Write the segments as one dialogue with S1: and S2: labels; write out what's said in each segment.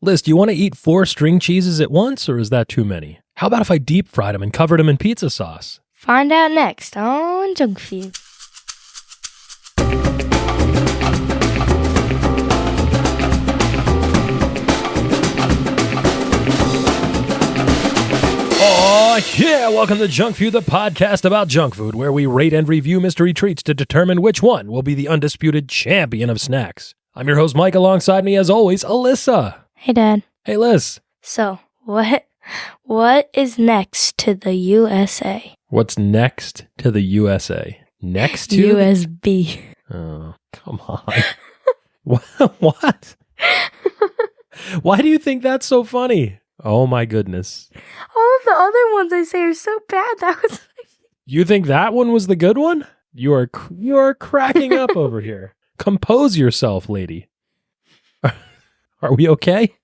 S1: Liz, do you want to eat 4 string cheeses at once, or is that too many? How about if I deep fried them and covered them in pizza sauce?
S2: Find out next on Junk Feud.
S1: Oh, yeah! Welcome to Junk Feud, the podcast about junk food, where we rate and review mystery treats to determine which one will be the undisputed champion of snacks. I'm your host, Mike. Alongside me, as always, Alyssa.
S2: Hey, Dad.
S1: Hey, Liz.
S2: So, what is next to the USA?
S1: What's next to the USA? Next to?
S2: USB.
S1: Oh, come on. What? Why do you think that's so funny? Oh, my goodness.
S2: All of the other ones I say are so bad. That was...
S1: You think that one was the good one? You are cracking up over here. Compose yourself, lady. Are we okay?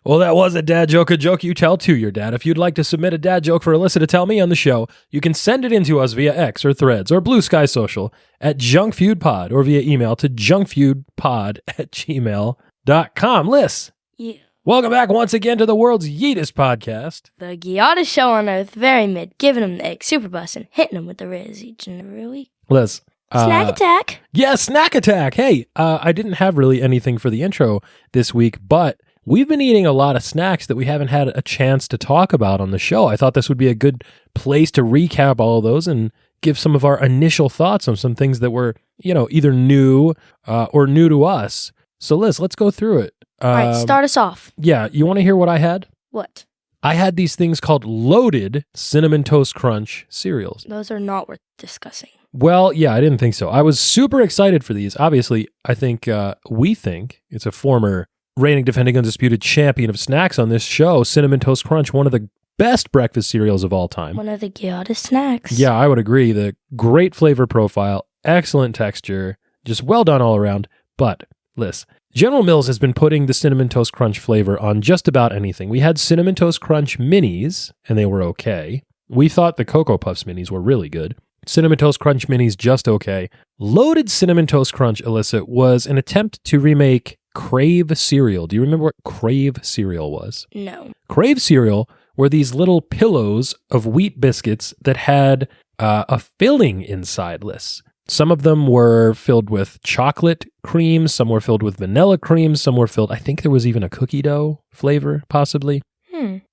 S1: Well, that was a dad joke, a joke you tell to your dad. If you'd like to submit a dad joke for Alyssa to tell me on the show, you can send it in to us via X or Threads or Blue Sky Social at JunkFeudPod or via email to junkfeudpod@gmail.com. Liz,
S2: Yeah.
S1: welcome back once again to the world's yeetest podcast.
S2: The gyottest show on earth, very mid, giving them the egg, super busting, hitting them with the riz each and every week.
S1: Liz.
S2: Snack attack.
S1: Yeah, snack attack. Hey, I didn't have really anything for the intro this week, but we've been eating a lot of snacks that we haven't had a chance to talk about on the show. I thought this would be a good place to recap all of those and give some of our initial thoughts on some things that were, either new or new to us. So Liz, let's go through it.
S2: All right, start us off.
S1: Yeah, you want to hear what I had?
S2: What?
S1: I had these things called loaded Cinnamon Toast Crunch cereals.
S2: Those are not worth discussing.
S1: Well, yeah, I didn't think so. I was super excited for these. Obviously, I think we think it's a former reigning, defending, undisputed champion of snacks on this show, Cinnamon Toast Crunch, one of the best breakfast cereals of all time.
S2: One of the gyottest snacks.
S1: Yeah, I would agree. The great flavor profile, excellent texture, just well done all around. But, Liz, General Mills has been putting the Cinnamon Toast Crunch flavor on just about anything. We had Cinnamon Toast Crunch minis, and they were okay. We thought the Cocoa Puffs minis were really good. Cinnamon Toast Crunch minis, just okay. Loaded Cinnamon Toast Crunch, Alyssa, was an attempt to remake Crave cereal. Do you remember what Crave cereal was?
S2: No.
S1: Crave cereal were these little pillows of wheat biscuits that had a filling inside, Liz. Some of them were filled with chocolate cream, some were filled with vanilla cream, some were filled, I think there was even a cookie dough flavor, possibly.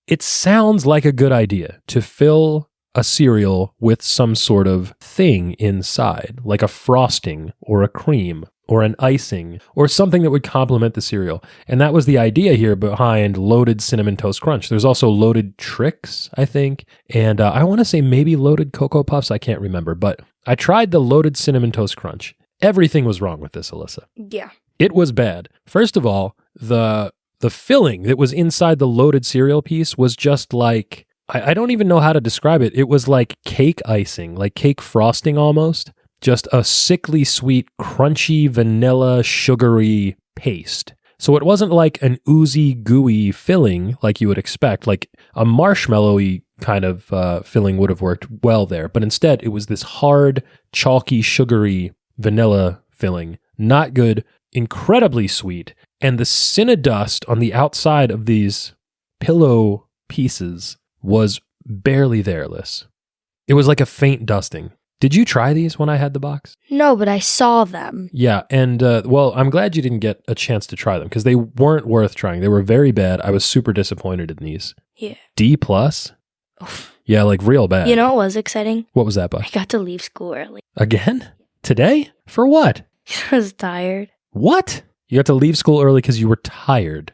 S1: It sounds like a good idea to fill a cereal with some sort of thing inside, like a frosting or a cream or an icing or something that would complement the cereal. And that was the idea here behind Loaded Cinnamon Toast Crunch. There's also Loaded Tricks, I think. And I want to say maybe Loaded Cocoa Puffs. I can't remember. But I tried the Loaded Cinnamon Toast Crunch. Everything was wrong with this, Alyssa.
S2: Yeah.
S1: It was bad. First of all, the filling that was inside the loaded cereal piece was just like, I don't even know how to describe it. It was like cake icing, like cake frosting almost. Just a sickly sweet, crunchy, vanilla, sugary paste. So it wasn't like an oozy, gooey filling like you would expect. Like a marshmallowy kind of filling would have worked well there. But instead, it was this hard, chalky, sugary vanilla filling. Not good, incredibly sweet. And the cinnadust on the outside of these pillow pieces was barely there, Liz. It was like a faint dusting. Did you try these when I had the box?
S2: No, but I saw them.
S1: Yeah, and well, I'm glad you didn't get a chance to try them because they weren't worth trying. They were very bad. I was super disappointed in these.
S2: Yeah.
S1: D+? Yeah, like real bad.
S2: You know what was exciting?
S1: What was that, bud?
S2: I got to leave school early.
S1: Again? Today? For what?
S2: I was tired.
S1: What? You got to leave school early because you were tired.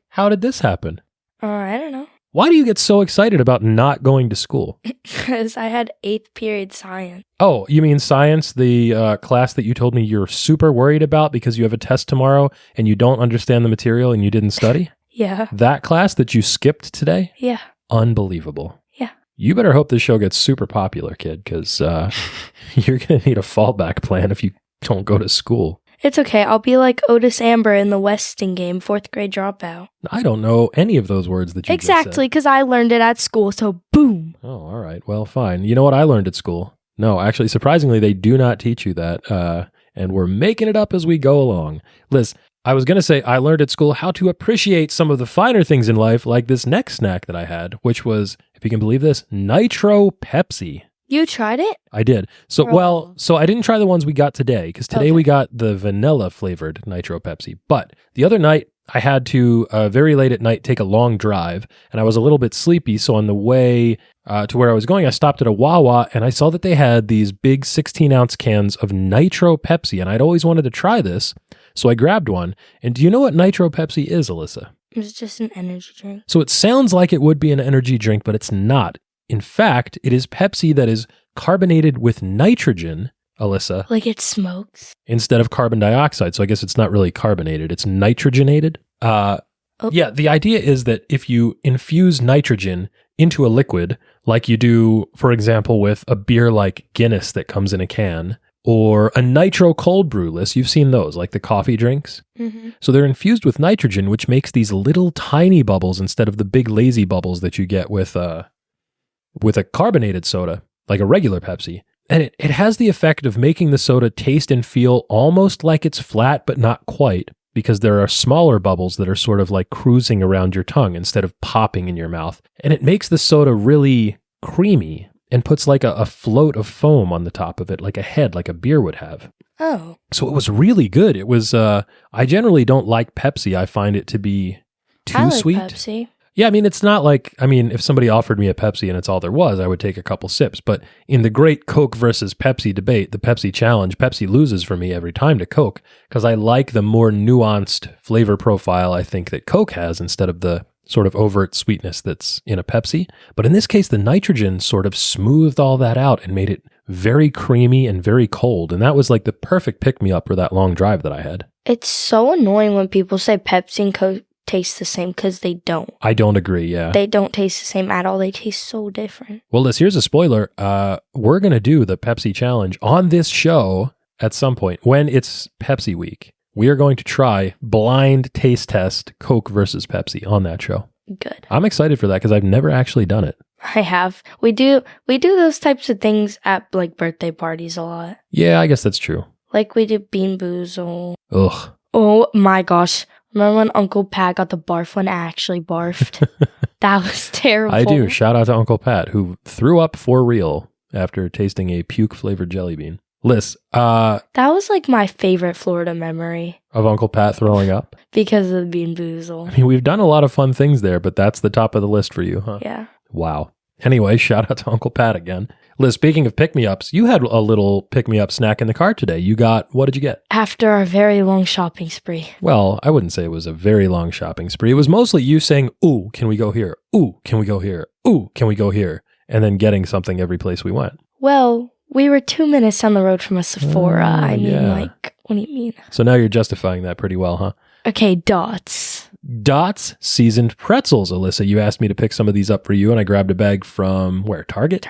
S1: How did this happen?
S2: I don't know.
S1: Why do you get so excited about not going to school?
S2: Because I had 8th period science.
S1: Oh, you mean science, the class that you told me you're super worried about because you have a test tomorrow and you don't understand the material and you didn't study?
S2: Yeah.
S1: That class that you skipped today?
S2: Yeah.
S1: Unbelievable.
S2: Yeah.
S1: You better hope this show gets super popular, kid, because you're going to need a fallback plan if you don't go to school.
S2: It's okay. I'll be like Otis Amber in the Weston game, 4th grade dropout.
S1: I don't know any of those words that you just said.
S2: Exactly, because I learned it at school, so boom.
S1: Oh, all right. Well, fine. You know what I learned at school? No, actually, surprisingly, they do not teach you that, and we're making it up as we go along. Liz, I was going to say I learned at school how to appreciate some of the finer things in life, like this next snack that I had, which was, if you can believe this, Nitro Pepsi.
S2: You tried it?
S1: I did. So,
S2: Bro.
S1: so I didn't try the ones we got today, because today we got the vanilla flavored Nitro Pepsi. But the other night, I had to, very late at night, take a long drive, and I was a little bit sleepy. So on the way to where I was going, I stopped at a Wawa, and I saw that they had these big 16-ounce cans of Nitro Pepsi, and I'd always wanted to try this. So I grabbed one. And do you know what Nitro Pepsi is, Alyssa?
S2: It's just an energy drink.
S1: So it sounds like it would be an energy drink, but it's not. In fact, it is Pepsi that is carbonated with nitrogen, Alyssa.
S2: Like it smokes?
S1: Instead of carbon dioxide. So I guess it's not really carbonated. It's nitrogenated. Yeah, the idea is that if you infuse nitrogen into a liquid, like you do, for example, with a beer like Guinness that comes in a can, or a nitro cold brew list, you've seen those, like the coffee drinks.
S2: Mm-hmm.
S1: So they're infused with nitrogen, which makes these little tiny bubbles instead of the big lazy bubbles that you get with a carbonated soda, like a regular Pepsi. And it has the effect of making the soda taste and feel almost like it's flat, but not quite, because there are smaller bubbles that are sort of like cruising around your tongue instead of popping in your mouth. And it makes the soda really creamy and puts like a float of foam on the top of it, like a head, like a beer would have.
S2: Oh.
S1: So it was really good. It was, I generally don't like Pepsi. I find it to be too sweet.
S2: Pepsi.
S1: Yeah, I mean, it's not like, if somebody offered me a Pepsi and it's all there was, I would take a couple sips. But in the great Coke versus Pepsi debate, the Pepsi challenge, Pepsi loses for me every time to Coke because I like the more nuanced flavor profile I think that Coke has instead of the sort of overt sweetness that's in a Pepsi. But in this case, the nitrogen sort of smoothed all that out and made it very creamy and very cold. And that was like the perfect pick-me-up for that long drive that I had.
S2: It's so annoying when people say Pepsi and Coke taste the same because they don't.
S1: I don't agree, yeah.
S2: They don't taste the same at all. They taste so different.
S1: Well, here's a spoiler. We're going to do the Pepsi challenge on this show at some point when it's Pepsi week. We are going to try blind taste test Coke versus Pepsi on that show.
S2: Good.
S1: I'm excited for that because I've never actually done it.
S2: I have. We do those types of things at like birthday parties a lot.
S1: Yeah, I guess that's true.
S2: Like we did Bean Boozle.
S1: Ugh.
S2: Oh my gosh. Remember when Uncle Pat got the barf one and actually barfed? That was terrible.
S1: I do. Shout out to Uncle Pat, who threw up for real after tasting a puke-flavored jelly bean. Liz,
S2: that was like my favorite Florida memory.
S1: Of Uncle Pat throwing up?
S2: Because of the Bean Boozle.
S1: I mean, we've done a lot of fun things there, but that's the top of the list for you, huh?
S2: Yeah.
S1: Wow. Anyway, shout out to Uncle Pat again. Liz, speaking of pick-me-ups, you had a little pick-me-up snack in the car today. What did you get?
S2: After our very long shopping spree.
S1: Well, I wouldn't say it was a very long shopping spree. It was mostly you saying, ooh, can we go here? Ooh, can we go here? Ooh, can we go here? And then getting something every place we went.
S2: Well, we were 2 minutes down the road from a Sephora.
S1: Yeah.
S2: What do you mean?
S1: So now you're justifying that pretty well, huh?
S2: Okay, Dots.
S1: Dots seasoned pretzels, Alyssa. You asked me to pick some of these up for you, and I grabbed a bag from where? Target.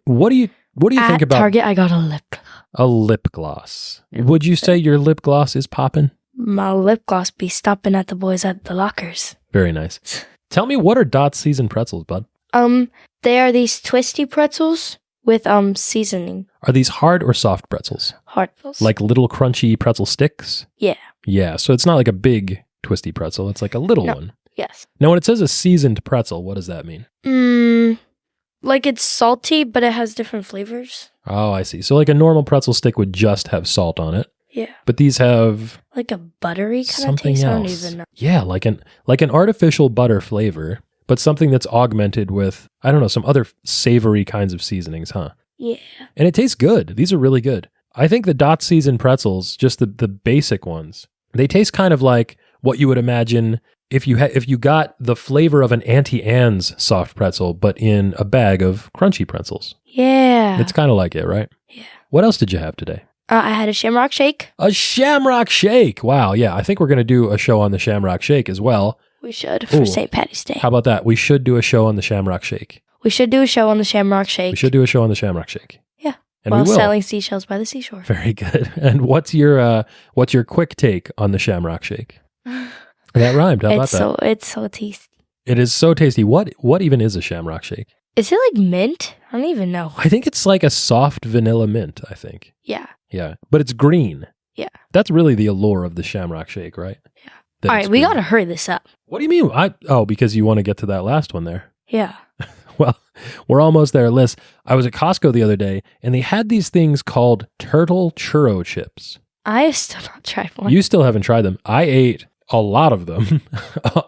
S1: What do you think about
S2: Target? I got a lip gloss.
S1: A lip gloss? Would you say your lip gloss is poppin'?
S2: My lip gloss be stopping at the boys at the lockers.
S1: Very nice. Tell me, what are Dots seasoned pretzels, bud?
S2: They are these twisty pretzels with seasoning.
S1: Are these hard or soft pretzels?
S2: Hard pretzels.
S1: Like little crunchy pretzel sticks?
S2: Yeah.
S1: Yeah, so it's not like a big twisty pretzel. It's like a little one.
S2: Yes.
S1: Now, when it says a seasoned pretzel, what does that mean?
S2: Like it's salty, but it has different flavors.
S1: Oh, I see. So like a normal pretzel stick would just have salt on it.
S2: Yeah.
S1: But these have
S2: like a buttery kind of
S1: something
S2: taste.
S1: else.
S2: I don't even know.
S1: Yeah, like an artificial butter flavor, but something that's augmented with, I don't know, some other savory kinds of seasonings, huh?
S2: Yeah. And
S1: it tastes good. These are really good. I think the Dot seasoned pretzels, just the basic ones, they taste kind of like what you would imagine if you got the flavor of an Auntie Anne's soft pretzel, but in a bag of crunchy pretzels.
S2: Yeah.
S1: It's kind of like it, right?
S2: Yeah.
S1: What else did you have today?
S2: I had a Shamrock Shake.
S1: A Shamrock Shake. Wow. Yeah. I think we're going to do a show on the Shamrock Shake as well.
S2: We should for St. Patty's Day.
S1: How about that? We should do a show on the Shamrock Shake.
S2: We should do a show on the Shamrock Shake.
S1: We should do a show on the Shamrock Shake.
S2: Yeah.
S1: And
S2: while
S1: we will.
S2: selling seashells by the seashore.
S1: Very good. And what's your quick take on the Shamrock Shake? That rhymed. How about that?
S2: It's so tasty.
S1: It is so tasty. What even is a Shamrock Shake?
S2: Is it like mint? I don't even know.
S1: I think it's like a soft vanilla mint, I think.
S2: Yeah.
S1: Yeah. But it's green.
S2: Yeah.
S1: That's really the allure of the Shamrock Shake, right?
S2: Yeah.
S1: That
S2: All
S1: it's
S2: right, we
S1: good.
S2: got to hurry this up.
S1: What do you mean? Because you want to get to that last one there.
S2: Yeah.
S1: Well, we're almost there, Liz. I was at Costco the other day, and they had these things called turtle churro chips.
S2: I have still not tried one.
S1: You still haven't tried them. I ate a lot of them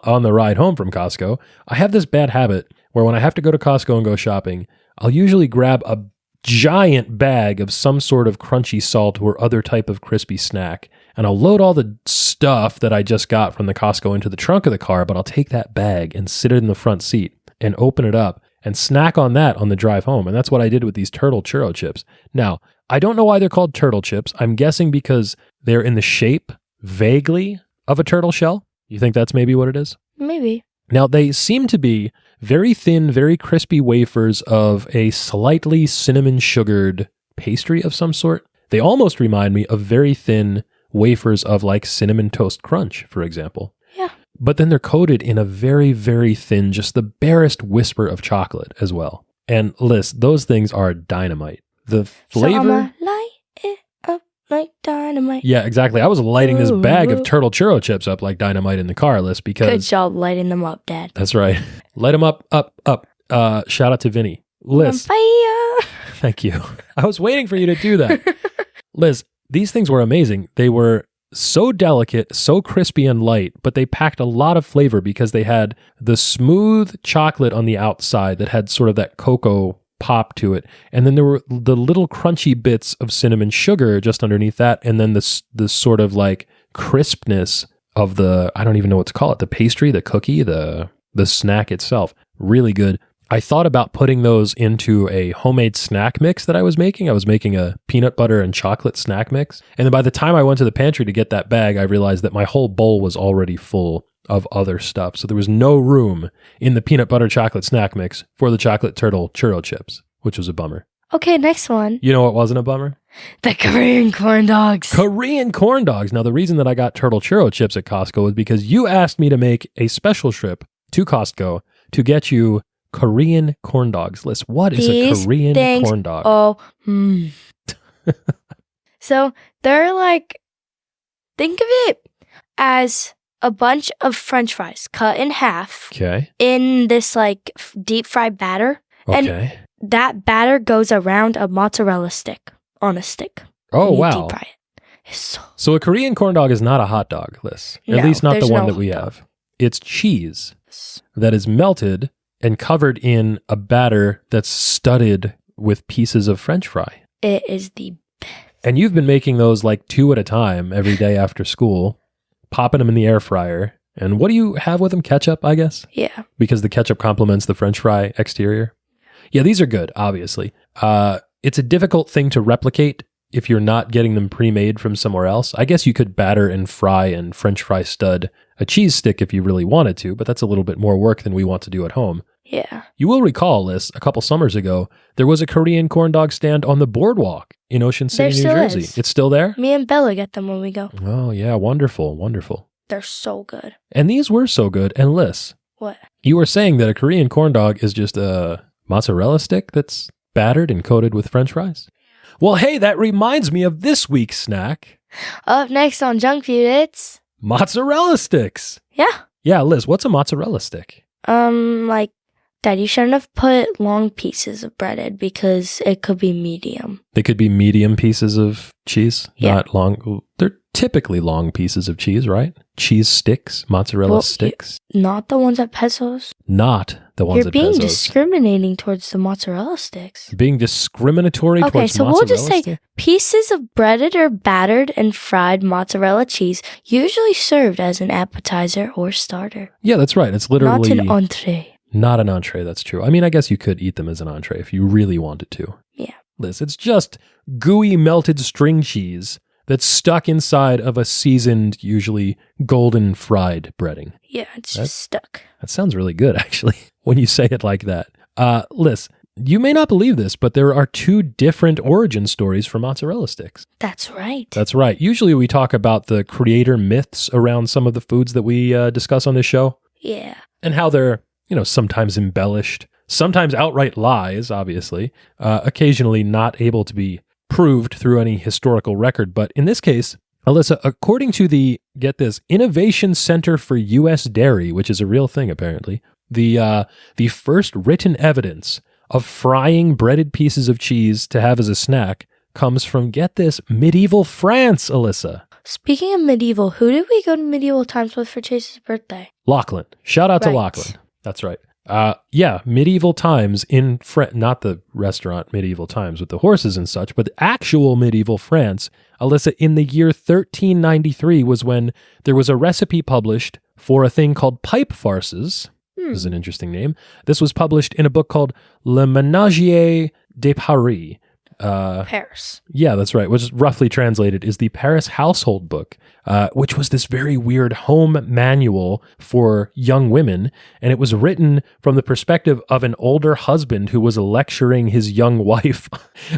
S1: on the ride home from Costco. I have this bad habit where when I have to go to Costco and go shopping, I'll usually grab a giant bag of some sort of crunchy salt or other type of crispy snack, and I'll load all the stuff that I just got from the Costco into the trunk of the car, but I'll take that bag and sit it in the front seat and open it up and snack on that on the drive home. And that's what I did with these turtle churro chips. Now, I don't know why they're called turtle chips. I'm guessing because they're in the shape, vaguely, of a turtle shell. You think that's maybe what it is?
S2: Maybe.
S1: Now, they seem to be very thin, very crispy wafers of a slightly cinnamon-sugared pastry of some sort. They almost remind me of very thin wafers of like Cinnamon Toast Crunch, for example.
S2: Yeah.
S1: But then they're coated in a very, very thin, just the barest whisper of chocolate as well. And Liz, those things are dynamite. The flavor...
S2: So I'ma light it up like dynamite.
S1: Yeah, exactly. I was lighting this bag of turtle churro chips up like dynamite in the car, Liz, because...
S2: Good job lighting them up, Dad.
S1: That's right. Light them up, up, up. Shout out to Vinny. Liz,
S2: Bye.
S1: thank you. I was waiting for you to do that. Liz, these things were amazing. They were so delicate, so crispy and light, but they packed a lot of flavor because they had the smooth chocolate on the outside that had sort of that cocoa pop to it. And then there were the little crunchy bits of cinnamon sugar just underneath that. And then the sort of like crispness of the, I don't even know what to call it, the pastry, the cookie, the snack itself. Really good. I thought about putting those into a homemade snack mix that I was making. I was making a peanut butter and chocolate snack mix. And then by the time I went to the pantry to get that bag, I realized that my whole bowl was already full of other stuff. So there was no room in the peanut butter chocolate snack mix for the chocolate turtle churro chips, which was a bummer.
S2: Okay, next one.
S1: You know what wasn't a bummer?
S2: The Korean corn dogs.
S1: Korean corn dogs. Now, the reason that I got turtle churro chips at Costco was because you asked me to make a special trip to Costco to get you Korean corn dogs. Liz, what is a Korean corn dog?
S2: Oh, So they're like, think of it as a bunch of French fries cut in half.
S1: Okay.
S2: In this like deep fried batter.
S1: Okay.
S2: And that batter goes around a mozzarella stick on a stick.
S1: Oh,
S2: and you
S1: wow.
S2: Deep fry it. It's
S1: So a Korean corn dog is not a hot dog, Liz. At
S2: No,
S1: least not the
S2: there's
S1: one
S2: no
S1: that we
S2: hot dog.
S1: have. It's cheese that is melted and covered in a batter that's studded with pieces of French fry.
S2: It is the
S1: And you've been making those like 2 at a time every day after school, popping them in the air fryer. And what do you have with them? Ketchup, I guess?
S2: yeah.
S1: Because the ketchup complements the French fry exterior. Yeah, these are good, obviously. It's a difficult thing to replicate if you're not getting them pre-made from somewhere else. I guess you could batter and fry and French fry stud a cheese stick if you really wanted to, but that's a little bit more work than we want to do at home.
S2: Yeah.
S1: You will recall, Liz, a couple summers ago, there was a Korean corn dog stand on the boardwalk in Ocean City, New
S2: There still
S1: Jersey.
S2: is.
S1: It's still there?
S2: Me and Bella get them when we go.
S1: Oh, yeah, wonderful, wonderful.
S2: They're so good.
S1: And these were so good. And Liz,
S2: What?
S1: you were saying that a Korean corn dog is just a mozzarella stick that's battered and coated with French fries? Well, hey, that reminds me of this week's snack.
S2: Up next on Junk Feud, it's
S1: Mozzarella sticks.
S2: yeah.
S1: Yeah, Liz, what's a mozzarella stick?
S2: Like Dad, you shouldn't have put long pieces of breaded because it could be medium.
S1: They could be medium pieces of cheese,
S2: Yeah.
S1: not long. They're typically long pieces of cheese, right? Cheese sticks, mozzarella
S2: Well,
S1: sticks.
S2: Not the ones at Pesos.
S1: Not the ones
S2: You're
S1: at
S2: being
S1: Pezos.
S2: discriminating towards the mozzarella sticks.
S1: Being discriminatory
S2: Okay,
S1: towards
S2: so
S1: mozzarella
S2: we'll just say
S1: sticks?
S2: pieces of breaded or battered and fried mozzarella cheese, usually served as an appetizer or starter,
S1: Yeah, that's right. It's literally
S2: not an entree.
S1: not an entree. That's true. I mean, I guess you could eat them as an entree if you really wanted to.
S2: Yeah.
S1: Liz, it's just gooey melted string cheese that's stuck inside of a seasoned, usually golden fried breading.
S2: Yeah, it's
S1: That's-
S2: just stuck.
S1: That sounds really good, actually, when you say it like that. Liz, you may not believe this, but there are 2 different origin stories for mozzarella sticks.
S2: That's right.
S1: That's right. Usually we talk about the creator myths around some of the foods that we discuss on this show
S2: Yeah.
S1: and how they're, sometimes embellished, sometimes outright lies, obviously, occasionally not able to be proved through any historical record. But in this case, Alyssa, according to the, get this, Innovation Center for U.S. Dairy, which is a real thing apparently, the first written evidence of frying breaded pieces of cheese to have as a snack comes from, get this, medieval France, Alyssa.
S2: Speaking of medieval, who did we go to medieval times with for Chase's birthday?
S1: Lachlan. Shout out to
S2: Right.
S1: Lachlan. That's right. Yeah, medieval times in not the restaurant medieval times with the horses and such, but the actual medieval France. Alyssa, in the year 1393 was when there was a recipe published for a thing called pipe farces. This is an interesting name. This was published in a book called Le Ménagier de Paris.
S2: Paris.
S1: Yeah, that's right. Which is roughly translated is the Paris household book, which was this very weird home manual for young women. And it was written from the perspective of an older husband who was lecturing his young wife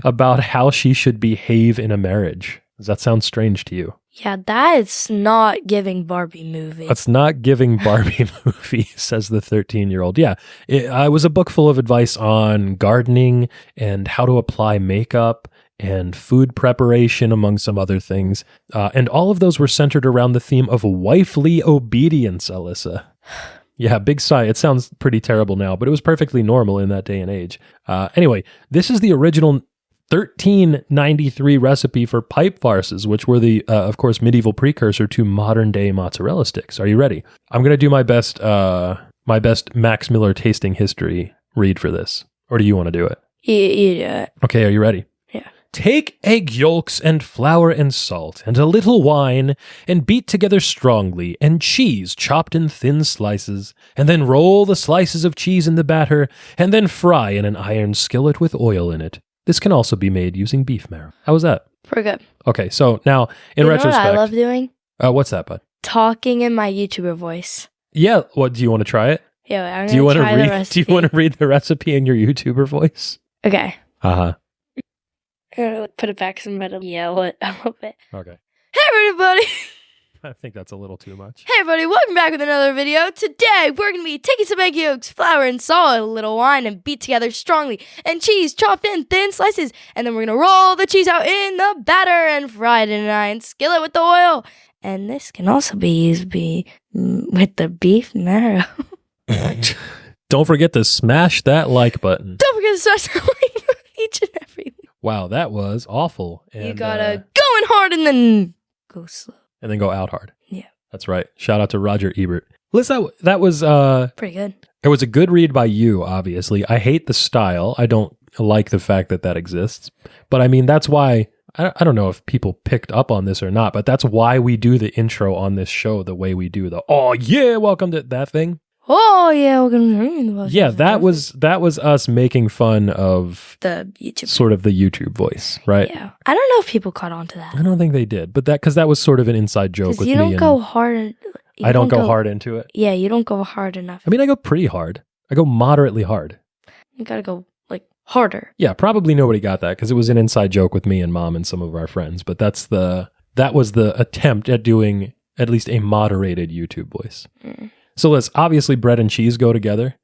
S1: about how she should behave in a marriage. Does that sound strange to you?
S2: Yeah, that is not giving Barbie movie.
S1: That's not giving Barbie movie, says the 13-year-old. Yeah, it was a book full of advice on gardening and how to apply makeup and food preparation, among some other things. And all of those were centered around the theme of wifely obedience, Alyssa. Yeah, big sigh. It sounds pretty terrible now, but it was perfectly normal in that day and age. Anyway, this is the original 1393 recipe for pipe farces, which were the, of course, medieval precursor to modern day mozzarella sticks. Are you ready? I'm going to do my best Max Miller tasting history read for this. Or do you want to do it?
S2: You do it.
S1: Okay, are you ready?
S2: Yeah.
S1: Take egg yolks and flour and salt and a little wine and beat together strongly and cheese chopped in thin slices, and then roll the slices of cheese in the batter and then fry in an iron skillet with oil in it. This can also be made using beef marrow. How was that?
S2: Pretty good.
S1: Okay, so now in
S2: You know
S1: retrospect,
S2: what I love doing?
S1: What's that, bud?
S2: Talking in my YouTuber voice.
S1: Yeah. What do you want to try it?
S2: Yeah, I'm
S1: Do you
S2: want to
S1: read? Do you want to read the recipe in your YouTuber voice?
S2: Okay.
S1: I'm
S2: gonna put it back because I'm about to yell it a little bit.
S1: Okay.
S2: Hey everybody!
S1: I think that's a little too much.
S2: Hey everybody, welcome back with another video. Today we're going to be taking some egg yolks, flour, and salt, a little wine, and beat together strongly, and cheese chopped in thin slices, and then we're going to roll the cheese out in the batter and fry it in an iron skillet with the oil. And this can also be used with the beef marrow.
S1: Don't forget to smash that like button.
S2: Don't forget to smash the like button each and every week.
S1: Wow, that was awful. And,
S2: You gotta go in hard and then go slow.
S1: and then go out hard.
S2: Yeah.
S1: That's right. Shout out to Roger Ebert. Listen, that was
S2: Pretty good.
S1: it was a good read by you, obviously. I hate the style. I don't like the fact that exists. But I mean, that's why I don't know if people picked up on this or not, but that's why we do the intro on this show the way we do. Oh yeah, welcome to that thing.
S2: Oh yeah, we're gonna
S1: Yeah, that was us making fun of
S2: the YouTube.
S1: sort of the YouTube voice, right?
S2: Yeah, I don't know if people caught on to that.
S1: I don't think they did, but because that was sort of an inside joke with
S2: You
S1: me.
S2: don't go hard.
S1: I don't go hard into it.
S2: Yeah, you don't go hard enough.
S1: I mean, I go pretty hard. I go moderately hard.
S2: You gotta go like harder.
S1: Yeah, probably nobody got that because it was an inside joke with me and Mom and some of our friends. But that was the attempt at doing at least a moderated YouTube voice. So let's obviously bread and cheese go together.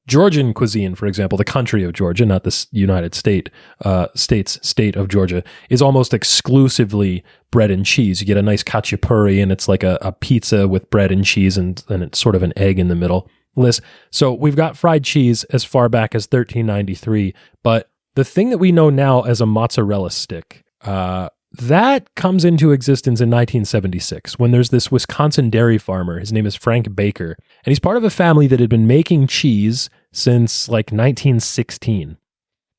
S1: Georgian cuisine, for example, the country of Georgia, not the United States state of Georgia, is almost exclusively bread and cheese. You get a nice khachapuri, and it's like a pizza with bread and cheese, and it's sort of an egg in the middle. So we've got fried cheese as far back as 1393, but the thing that we know now as a mozzarella stick, that comes into existence in 1976 when there's this Wisconsin dairy farmer. His name is Frank Baker, and he's part of a family that had been making cheese since like 1916.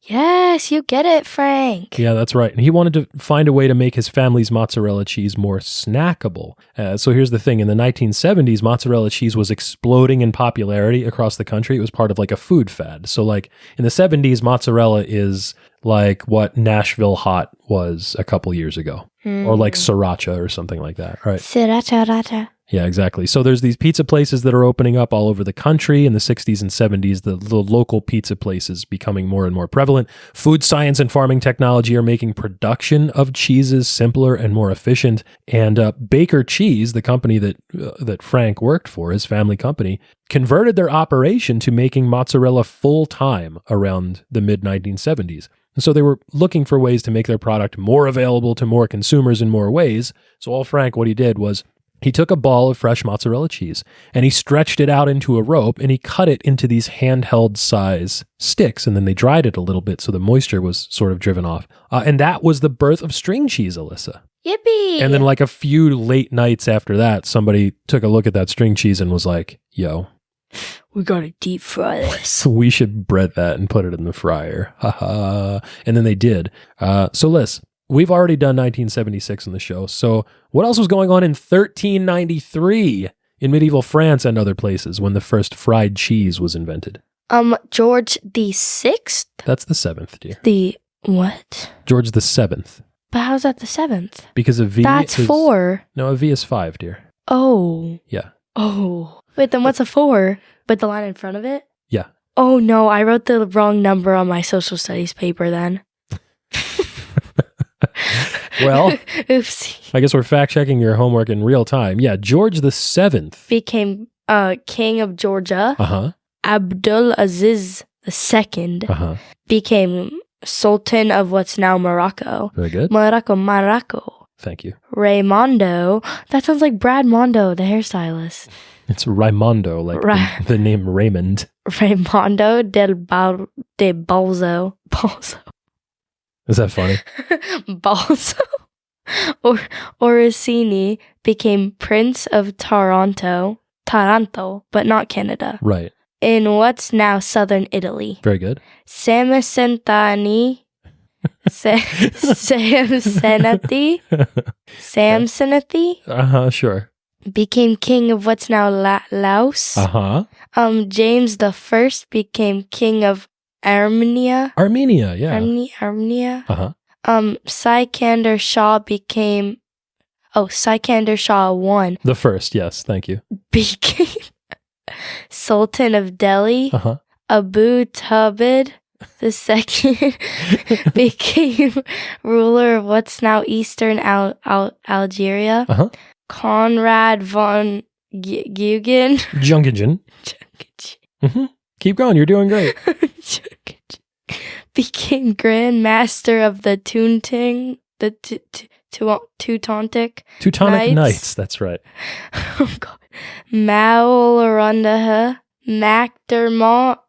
S2: Yes, you get it, Frank.
S1: Yeah, that's right. And he wanted to find a way to make his family's mozzarella cheese more snackable. So here's the thing. In the 1970s, mozzarella cheese was exploding in popularity across the country. It was part of like a food fad. So like in the 70s, mozzarella is like what Nashville hot was a couple years ago. Or like sriracha or something like that, right?
S2: Sriracha.
S1: Yeah, exactly. So there's these pizza places that are opening up all over the country in the 60s and 70s. The local pizza places becoming more and more prevalent. Food science and farming technology are making production of cheeses simpler and more efficient. And Baker Cheese, the company that Frank worked for, his family company, converted their operation to making mozzarella full-time around the mid-1970s. And so they were looking for ways to make their product more available to more consumers in more ways. So all Frank, what he did was he took a ball of fresh mozzarella cheese and he stretched it out into a rope and he cut it into these handheld size sticks. And then they dried it a little bit so the moisture was sort of driven off. And that was the birth of string cheese, Alyssa.
S2: Yippee!
S1: And then like a few late nights after that, somebody took a look at that string cheese and was like, yo,
S2: we gotta deep fry this.
S1: we should bread that and put it in the fryer. And then they did. So Liz, we've already done 1976 on the show. So what else was going on in 1393 in medieval France and other places when the first fried cheese was invented?
S2: George the 6th?
S1: That's the 7th, dear.
S2: The what?
S1: George the 7th.
S2: But how's that the 7th?
S1: Because a V
S2: That's
S1: is
S2: 4.
S1: No, a V is 5, dear.
S2: Oh.
S1: Yeah.
S2: Oh. Wait, then what's a 4? With the line in front of it?
S1: Yeah.
S2: Oh no, I wrote the wrong number on my social studies paper then.
S1: Well,
S2: oopsie.
S1: I guess we're fact-checking your homework in real time. Yeah, George the 7th.
S2: Became king of Georgia.
S1: Uh-huh.
S2: Abdul Aziz II
S1: Uh-huh.
S2: became sultan of what's now Morocco.
S1: Very good.
S2: Morocco.
S1: Thank you.
S2: Raymondo. That sounds like Brad Mondo, the hairstylist.
S1: It's Raimondo, like the name Raymond.
S2: Raymondo de Balzo. Balzo.
S1: Is that funny?
S2: Balzo. Orsini became Prince of Taranto, but not Canada.
S1: Right.
S2: In what's now southern Italy.
S1: Very good.
S2: Samsonite
S1: Sure.
S2: became king of what's now Laos.
S1: Uh-huh.
S2: James the First became king of Armenia.
S1: Armenia, yeah.
S2: Armenia.
S1: Uh-huh.
S2: Sikander Shah became... Oh, Sikander Shah I
S1: The first, yes, thank you.
S2: became Sultan of Delhi.
S1: Uh-huh.
S2: Abu Tubid II became ruler of what's now eastern Algeria.
S1: Uh-huh.
S2: Conrad von Guggen
S1: Jungingen. Mm-hmm. Keep going, you're doing great.
S2: became Grand Master of the Teutonic
S1: Teutonic Knights, that's right.
S2: Oh God. Maulrandaha McDermott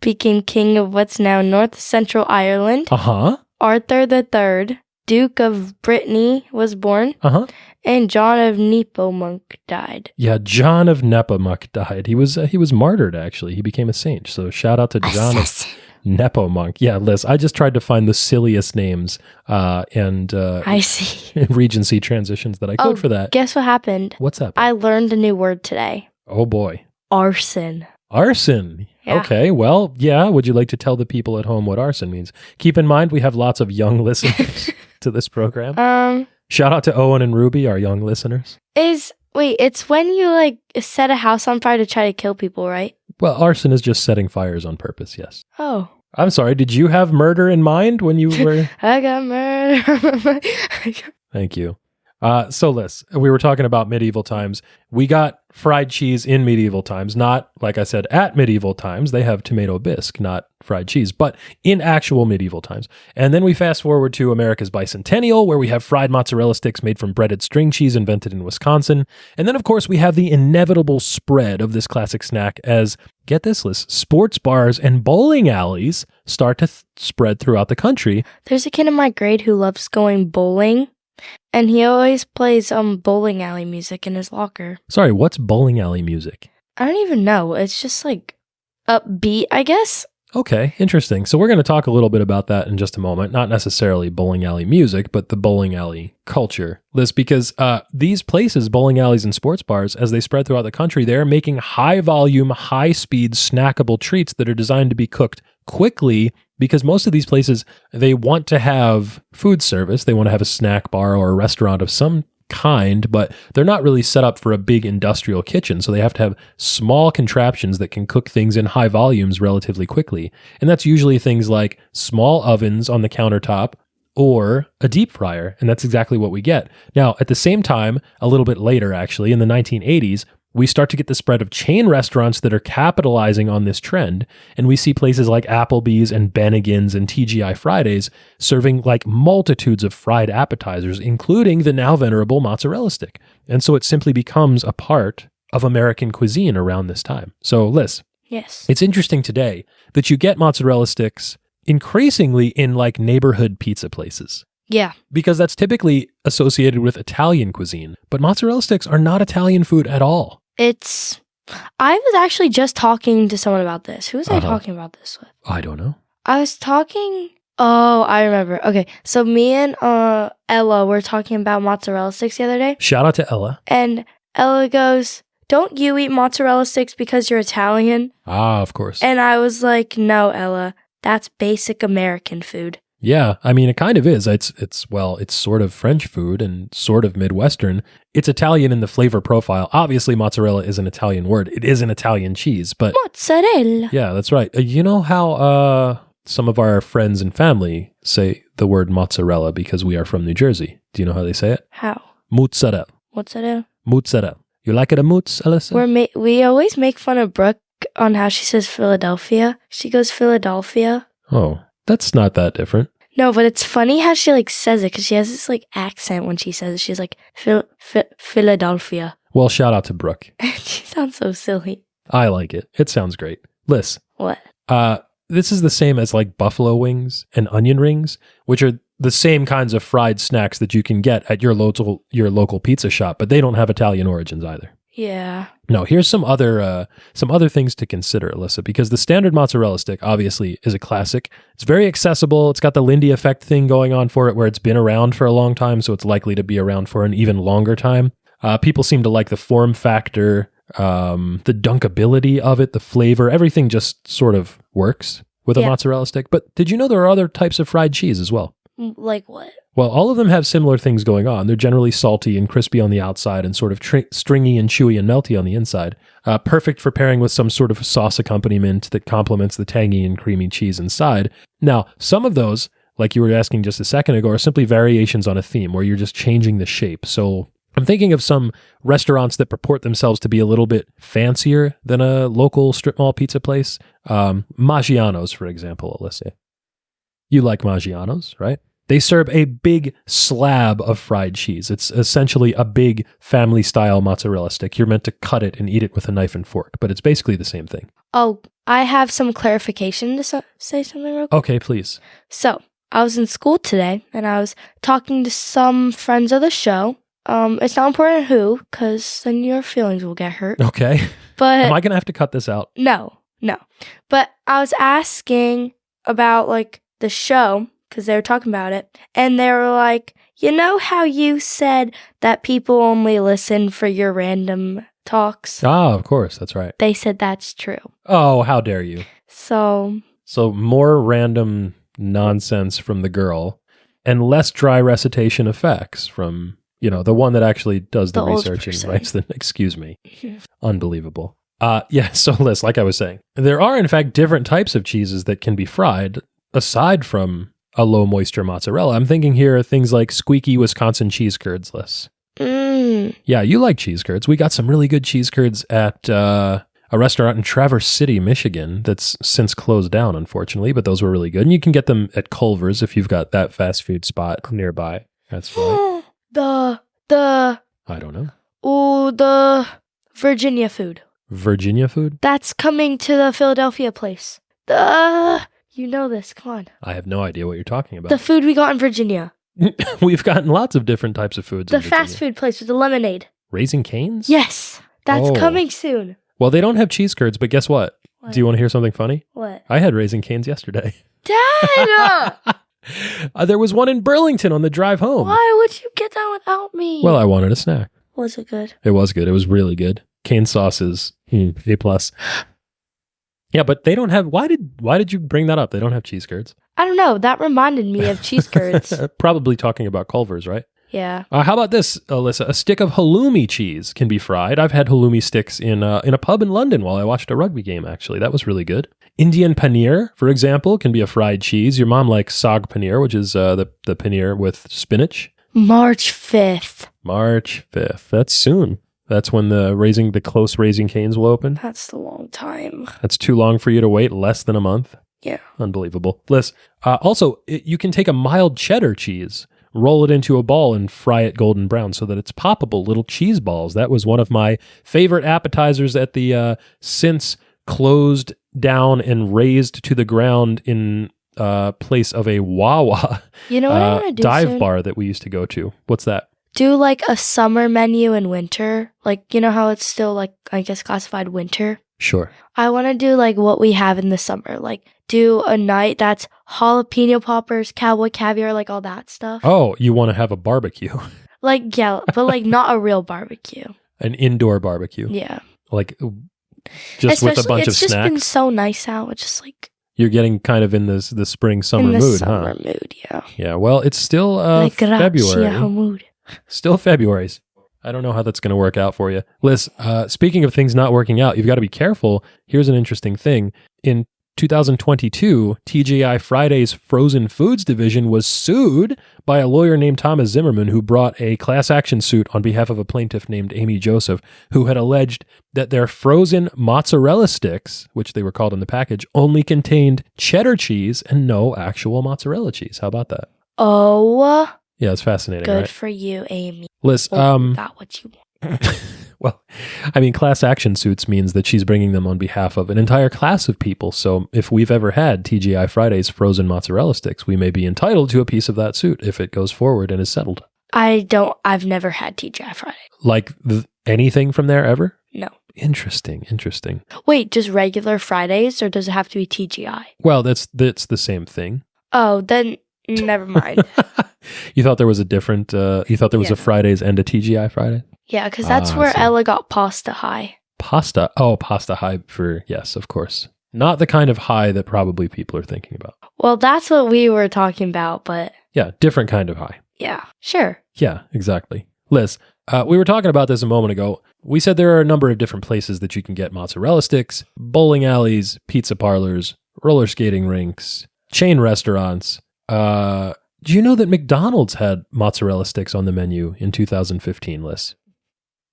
S2: became king of what's now North Central Ireland.
S1: Uh-huh.
S2: Arthur III, Duke of Brittany, was born.
S1: Uh-huh.
S2: And John of Nepomuk died.
S1: Yeah, John of Nepomuk died. He was martyred, actually. He became a saint. So shout out to John of Nepomuk. Yeah, Liz, I just tried to find the silliest names and
S2: I see.
S1: Regency transitions that I could for that.
S2: Guess what happened?
S1: What's up?
S2: I learned a new word today.
S1: Oh, boy.
S2: Arson.
S1: Arson.
S2: Yeah.
S1: Okay, well, yeah. Would you like to tell the people at home what arson means? Keep in mind, we have lots of young listeners to this program. Shout out to Owen and Ruby, our young listeners.
S2: It's when you set a house on fire to try to kill people, right?
S1: Well, arson is just setting fires on purpose, yes.
S2: Oh.
S1: I'm sorry, did you have murder in mind when you were...
S2: I got murder.
S1: Thank you. So Liz, we were talking about medieval times. We got fried cheese in medieval times, not, like I said, at medieval times. They have tomato bisque, not fried cheese, but in actual medieval times. And then we fast forward to America's bicentennial, where we have fried mozzarella sticks made from breaded string cheese invented in Wisconsin. And then, of course, we have the inevitable spread of this classic snack as, get this, Liz, sports bars and bowling alleys start to spread throughout the country.
S2: There's a kid in my grade who loves going bowling. And he always plays bowling alley music in his locker.
S1: Sorry, what's bowling alley music?
S2: I don't even know. It's just upbeat, I guess.
S1: Okay, interesting. So we're going to talk a little bit about that in just a moment. Not necessarily bowling alley music, but the bowling alley culture. Liz, because these places, bowling alleys and sports bars, as they spread throughout the country, they're making high volume, high speed, snackable treats that are designed to be cooked quickly, because most of these places, they want to have food service. They want to have a snack bar or a restaurant of some kind, but they're not really set up for a big industrial kitchen. So they have to have small contraptions that can cook things in high volumes relatively quickly. And that's usually things like small ovens on the countertop or a deep fryer. And that's exactly what we get. Now, at the same time, a little bit later, actually, in the 1980s, we start to get the spread of chain restaurants that are capitalizing on this trend. And we see places like Applebee's and Bennigan's and TGI Fridays serving like multitudes of fried appetizers, including the now venerable mozzarella stick. And so it simply becomes a part of American cuisine around this time. So Liz,
S2: Yes.
S1: it's interesting today that you get mozzarella sticks increasingly in like neighborhood pizza places.
S2: Yeah.
S1: Because that's typically associated with Italian cuisine. But mozzarella sticks are not Italian food at all.
S2: I was actually just talking to someone about this. Who was I talking about this with?
S1: I don't know.
S2: I remember. Okay, so me and Ella were talking about mozzarella sticks the other day.
S1: Shout out to Ella.
S2: And Ella goes, "Don't you eat mozzarella sticks because you're Italian?"
S1: Ah, of course.
S2: And I was like, "No, Ella, that's basic American food."
S1: Yeah, I mean, it kind of is. It's sort of French food and sort of Midwestern. It's Italian in the flavor profile. Obviously, mozzarella is an Italian word. It is an Italian cheese, but...
S2: Mozzarella.
S1: Yeah, that's right. You know how some of our friends and family say the word mozzarella because we are from New Jersey? Do you know how they say it?
S2: How?
S1: Mozzarella.
S2: Mozzarella.
S1: Mozzarella. You like it a mozz, Alyssa?
S2: We always make fun of Brooke on how she says Philadelphia. She goes Philadelphia.
S1: Oh, that's not that different.
S2: No, but it's funny how she like says it because she has this like accent when she says it. She's like Philadelphia.
S1: Well, shout out to Brooke.
S2: She sounds so silly.
S1: I like it. It sounds great. Liz.
S2: What?
S1: This is the same as like buffalo wings and onion rings, which are the same kinds of fried snacks that you can get at your local pizza shop, but they don't have Italian origins either.
S2: Yeah.
S1: No, here's some other things to consider, Alyssa, because the standard mozzarella stick obviously is a classic. It's very accessible. It's got the Lindy effect thing going on for it where it's been around for a long time, so it's likely to be around for an even longer time. People seem to like the form factor, the dunkability of it, the flavor, everything just sort of works with a mozzarella stick. But did you know there are other types of fried cheese as well?
S2: Like what?
S1: Well, all of them have similar things going on. They're generally salty and crispy on the outside and sort of stringy and chewy and melty on the inside. Perfect for pairing with some sort of sauce accompaniment that complements the tangy and creamy cheese inside. Now, some of those, like you were asking just a second ago, are simply variations on a theme where you're just changing the shape. So I'm thinking of some restaurants that purport themselves to be a little bit fancier than a local strip mall pizza place. Maggiano's, for example, Alyssa. You like Maggiano's, right? They serve a big slab of fried cheese. It's essentially a big family-style mozzarella stick. You're meant to cut it and eat it with a knife and fork, but it's basically the same thing.
S2: Oh, I have some clarification to say something real quick.
S1: Okay, please.
S2: So, I was in school today, and I was talking to some friends of the show. It's not important who, because then your feelings will get hurt.
S1: Okay.
S2: But
S1: am I going to have to cut this out?
S2: No. But I was asking about, like, the show, because they were talking about it, and they were like, you know how you said that people only listen for your random talks?
S1: Ah, of course, that's right.
S2: They said that's true.
S1: Oh, how dare you.
S2: So
S1: more random nonsense from the girl and less dry recitation of facts from, the one that actually does the research and writes the, excuse me. Unbelievable. So Liz, like I was saying, there are in fact different types of cheeses that can be fried aside from a low moisture mozzarella. I'm thinking here of things like squeaky Wisconsin cheese curds, Liz. Yeah, you like cheese curds. We got some really good cheese curds at a restaurant in Traverse City, Michigan that's since closed down, unfortunately, but those were really good. And you can get them at Culver's if you've got that fast food spot nearby. That's right.
S2: The
S1: I don't know.
S2: Oh, the Virginia food.
S1: Virginia food?
S2: That's coming to the Philadelphia place. You know this, come on.
S1: I have no idea what you're talking about.
S2: The food we got in Virginia.
S1: We've gotten lots of different types of foods.
S2: The fast food place with the lemonade.
S1: Raising Cane's?
S2: Yes, that's coming soon.
S1: Well, they don't have cheese curds, but guess what? Do you want to hear something funny?
S2: What?
S1: I had Raising Cane's yesterday.
S2: Dad!
S1: There was one in Burlington on the drive home.
S2: Why would you get that without me?
S1: Well, I wanted a snack.
S2: Was it good?
S1: It was good. It was really good. Cane sauce is A+. Yeah, but they don't have... Why did you bring that up? They don't have cheese curds.
S2: I don't know. That reminded me of cheese curds.
S1: Probably talking about Culver's, right?
S2: Yeah.
S1: How about this, Alyssa? A stick of halloumi cheese can be fried. I've had halloumi sticks in a pub in London while I watched a rugby game, actually. That was really good. Indian paneer, for example, can be a fried cheese. Your mom likes saag paneer, which is the paneer with spinach.
S2: March 5th.
S1: March 5th. That's soon. That's when the close Raising Cane's will open.
S2: That's the long time.
S1: That's too long for you to wait. Less than a month.
S2: Yeah.
S1: Unbelievable. Liz, also, you can take a mild cheddar cheese, roll it into a ball, and fry it golden brown so that it's poppable little cheese balls. That was one of my favorite appetizers at the since closed down and razed to the ground in place of a Wawa
S2: You know what I want to do
S1: dive
S2: soon?
S1: bar that we used to go to. What's that?
S2: Do like a summer menu in winter. Like, you know how it's still like, I guess, classified winter?
S1: Sure.
S2: I want to do like what we have in the summer. Like do a night that's jalapeno poppers, cowboy caviar, like all that stuff.
S1: Oh, you want to have a barbecue.
S2: Like, yeah, but like not a real barbecue.
S1: An indoor barbecue.
S2: Yeah.
S1: Like just with a bunch of
S2: it's just been
S1: snacks.
S2: so nice out. It's just like
S1: You're getting kind of in the spring summer
S2: in the
S1: mood,
S2: summer
S1: huh?
S2: mood, yeah.
S1: Yeah, well, it's still
S2: Like
S1: February.
S2: mood.
S1: Still February. I don't know how that's going to work out for you. Liz, speaking of things not working out, you've got to be careful. Here's an interesting thing. In 2022, TGI Friday's frozen foods division was sued by a lawyer named Thomas Zimmerman, who brought a class action suit on behalf of a plaintiff named Amy Joseph, who had alleged that their frozen mozzarella sticks, which they were called in the package, only contained cheddar cheese and no actual mozzarella cheese. How about that?
S2: Oh,
S1: Yeah, it's fascinating,
S2: good
S1: right?
S2: for you, Amy.
S1: Liz,
S2: Got what you want.
S1: well, I mean, class action suits means that she's bringing them on behalf of an entire class of people. So if we've ever had TGI Friday's frozen mozzarella sticks, we may be entitled to a piece of that suit if it goes forward and is settled.
S2: I've never had TGI Friday.
S1: Like anything from there ever?
S2: No.
S1: Interesting.
S2: Wait, just regular Fridays or does it have to be TGI?
S1: Well, that's the same thing.
S2: Oh, then never mind.
S1: You thought there was a different, you thought there was
S2: Yeah.
S1: a Fridays and a TGI Friday?
S2: Yeah, because that's
S1: I
S2: where
S1: see.
S2: Ella got pasta high.
S1: Pasta. Oh, pasta high yes, of course. Not the kind of high that probably people are thinking about.
S2: Well, that's what we were talking about, but
S1: Yeah, different kind of high.
S2: yeah, sure.
S1: Yeah, exactly. Liz, we were talking about this a moment ago. We said there are a number of different places that you can get mozzarella sticks: bowling alleys, pizza parlors, roller skating rinks, chain restaurants. Do you know that McDonald's had mozzarella sticks on the menu in 2015, Liz?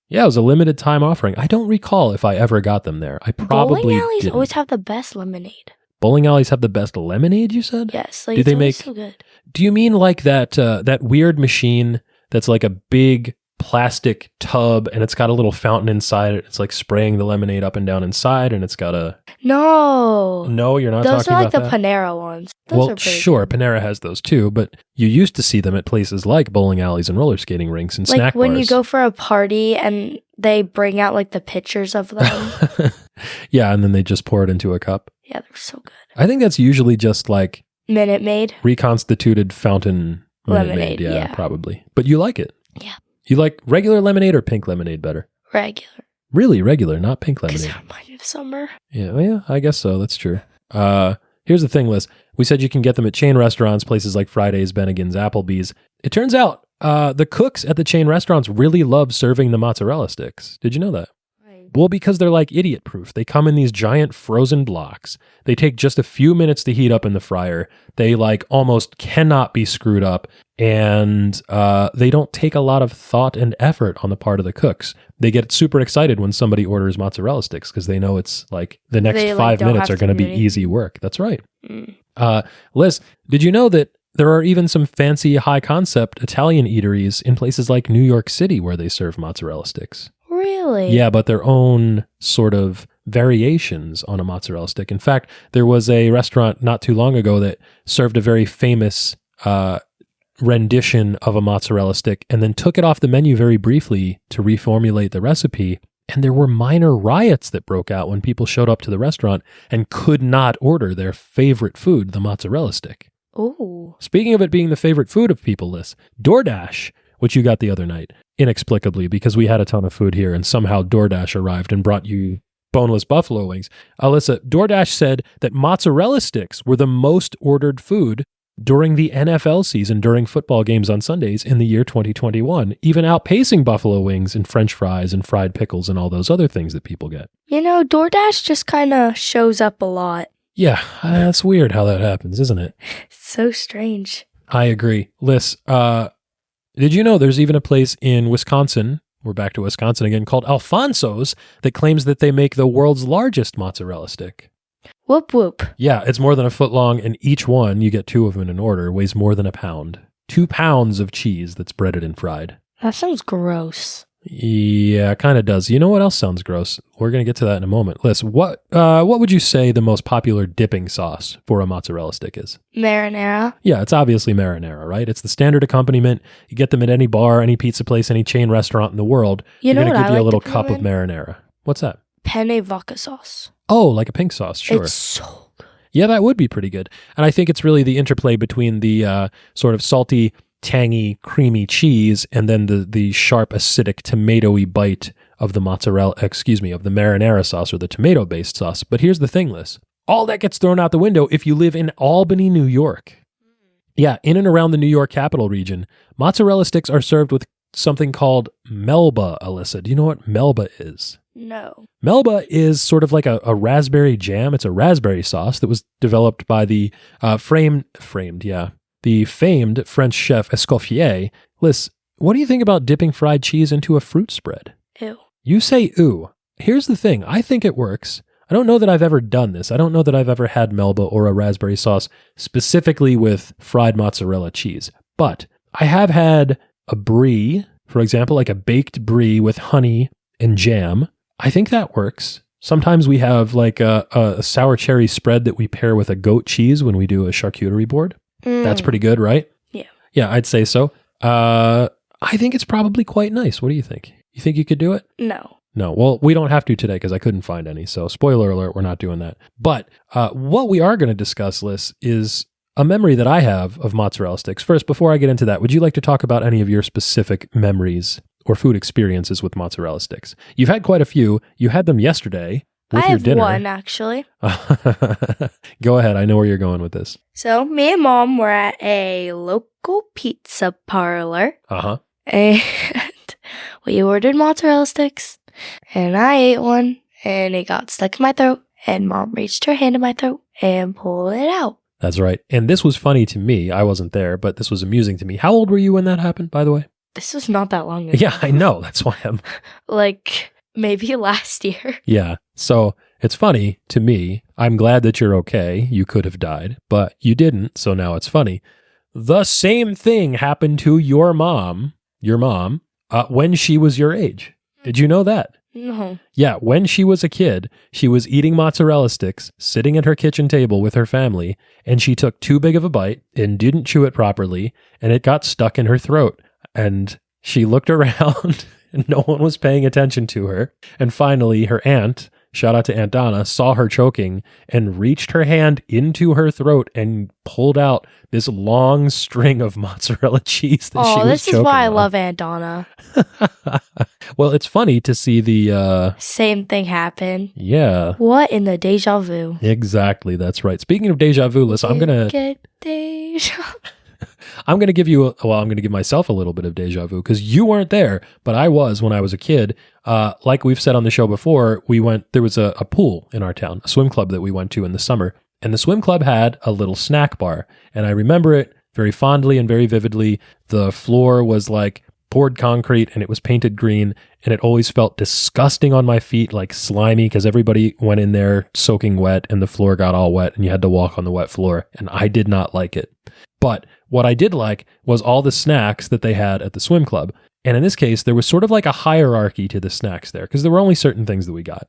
S1: Yeah, it was a limited time offering. I don't recall if I ever got them there. I probably
S2: Bowling alleys
S1: didn't.
S2: always have the best lemonade.
S1: Bowling alleys have the best lemonade, you said?
S2: Yes, like
S1: Do
S2: it's
S1: they
S2: always
S1: make-
S2: so good.
S1: Do you mean like that that weird machine that's like a big plastic tub and it's got a little fountain inside it? It's like spraying the lemonade up and down inside, and it's got a...
S2: No,
S1: No, you're not
S2: those
S1: talking
S2: are like
S1: about
S2: the
S1: that?
S2: Panera ones. Those
S1: Well,
S2: are pretty
S1: sure,
S2: good.
S1: Panera has those too, but you used to see them at places like bowling alleys and roller skating rinks and
S2: Like
S1: snack
S2: when you
S1: bars.
S2: go for a party and they bring out like the pictures of them.
S1: Yeah, and then they just pour it into a cup.
S2: Yeah, they're so good.
S1: I think that's usually just like
S2: Minute Maid.
S1: reconstituted fountain Minute
S2: Lemonade,
S1: Maid.
S2: yeah.
S1: Probably. But you like it.
S2: Yeah.
S1: You like regular lemonade or pink lemonade better?
S2: Regular.
S1: Really regular, not pink
S2: Because
S1: lemonade.
S2: it reminds me of summer.
S1: Yeah, well, yeah, I guess so. That's true. Here's the thing, Liz. We said you can get them at chain restaurants, places like Fridays, Bennigan's, Applebee's. It turns out the cooks at the chain restaurants really love serving the mozzarella sticks. Did you know that? Well, because they're like idiot proof. They come in these giant frozen blocks. They take just a few minutes to heat up in the fryer. They like almost cannot be screwed up. And they don't take a lot of thought and effort on the part of the cooks. They get super excited when somebody orders mozzarella sticks because they know it's like the next
S2: They, like,
S1: 5
S2: don't
S1: minutes
S2: have
S1: are going to
S2: to
S1: be
S2: do anything.
S1: easy work. That's right.
S2: Mm.
S1: Liz, did you know that there are even some fancy high concept Italian eateries in places like New York City where they serve mozzarella sticks?
S2: Really?
S1: Yeah, but their own sort of variations on a mozzarella stick. In fact, there was a restaurant not too long ago that served a very famous rendition of a mozzarella stick and then took it off the menu very briefly to reformulate the recipe. And there were minor riots that broke out when people showed up to the restaurant and could not order their favorite food, the mozzarella stick.
S2: Ooh.
S1: Speaking of it being the favorite food of people, Liz, DoorDash, which you got the other night, inexplicably, because we had a ton of food here and somehow DoorDash arrived and brought you boneless buffalo wings. Alyssa, DoorDash said that mozzarella sticks were the most ordered food during the NFL season during football games on Sundays in the year 2021, even outpacing buffalo wings and French fries and fried pickles and all those other things that people get.
S2: You know, DoorDash just kind of shows up a lot.
S1: Yeah, that's weird how that happens, isn't it?
S2: It's so strange.
S1: I agree. Liz, did you know there's even a place in Wisconsin, we're back to Wisconsin again, called Alfonso's that claims that they make the world's largest mozzarella stick.
S2: Whoop whoop.
S1: Yeah, it's more than a foot long, and each one, you get 2 of them in an order, weighs more than a pound. 2 pounds of cheese that's breaded and fried.
S2: That sounds gross.
S1: Yeah, kind of does. You know what else sounds gross? We're going to get to that in a moment. Liz, what would you say the most popular dipping sauce for a mozzarella stick is?
S2: Marinara.
S1: Yeah, it's obviously marinara, right? It's the standard accompaniment. You get them at any bar, any pizza place, any chain restaurant in the world.
S2: You know
S1: They're going to
S2: what
S1: give
S2: I
S1: you a
S2: like
S1: little
S2: to put
S1: cup of
S2: in?
S1: marinara. What's that?
S2: Penne vodka sauce.
S1: Oh, like a pink sauce, sure.
S2: It's so good.
S1: Yeah, that would be pretty good. And I think it's really the interplay between the sort of salty, tangy, creamy cheese and then the sharp, acidic, tomatoey bite of the of the marinara sauce or the tomato-based sauce. But here's the thing, Liz. All that gets thrown out the window if you live in Albany, New York. Yeah, in and around the New York capital region, mozzarella sticks are served with something called Melba, Alyssa. Do you know what Melba is?
S2: No.
S1: Melba is sort of like a raspberry jam. It's a raspberry sauce that was developed by the famed French chef Escoffier. Liz, what do you think about dipping fried cheese into a fruit spread?
S2: Ew.
S1: You say ooh. Here's the thing. I think it works. I don't know that I've ever done this. I don't know that I've ever had Melba or a raspberry sauce specifically with fried mozzarella cheese. But I have had a brie, for example, like a baked brie with honey and jam. I think that works. Sometimes we have like a sour cherry spread that we pair with a goat cheese when we do a charcuterie board. That's pretty good, right?
S2: Yeah.
S1: Yeah, I'd say so. I think it's probably quite nice. What do you think? You think you could do it?
S2: No.
S1: No. Well, we don't have to today because I couldn't find any. So spoiler alert, we're not doing that. But what we are going to discuss, Liz, is a memory that I have of mozzarella sticks. First, before I get into that, would you like to talk about any of your specific memories or food experiences with mozzarella sticks? You've had quite a few. You had them yesterday with
S2: I
S1: your
S2: have
S1: dinner.
S2: one, actually.
S1: Go ahead. I know where you're going with this.
S2: So, me and Mom were at a local pizza parlor.
S1: Uh-huh.
S2: And we ordered mozzarella sticks. And I ate one. And it got stuck in my throat. And Mom reached her hand in my throat and pulled it out.
S1: That's right. And this was funny to me. I wasn't there, but this was amusing to me. How old were you when that happened, by the way?
S2: This was not that long ago.
S1: Yeah, I know. That's why I'm...
S2: Like, maybe last year.
S1: Yeah. So it's funny to me. I'm glad that you're okay. You could have died, but you didn't. So now it's funny. The same thing happened to your mom, when she was your age. Did you know that?
S2: No.
S1: Yeah. When she was a kid, she was eating mozzarella sticks, sitting at her kitchen table with her family, and she took too big of a bite and didn't chew it properly, and it got stuck in her throat. And she looked around and no one was paying attention to her. And finally, her aunt, shout out to Aunt Donna, saw her choking and reached her hand into her throat and pulled out this long string of mozzarella cheese that she was choking on.
S2: Oh, this is why I love Aunt Donna.
S1: Well, it's funny to see the...
S2: Same thing happen.
S1: Yeah.
S2: What in the deja vu?
S1: Exactly, that's right. Speaking of deja vu, listen, I'm going to...
S2: Get deja.
S1: I'm going to give you, I'm going to give myself a little bit of deja vu because you weren't there, but I was when I was a kid. Like we've said on the show before, there was a pool in our town, a swim club that we went to in the summer. And the swim club had a little snack bar. And I remember it very fondly and very vividly. The floor was like poured concrete and it was painted green. And it always felt disgusting on my feet, like slimy, because everybody went in there soaking wet and the floor got all wet and you had to walk on the wet floor. And I did not like it. But what I did like was all the snacks that they had at the swim club. And in this case, there was sort of like a hierarchy to the snacks there because there were only certain things that we got.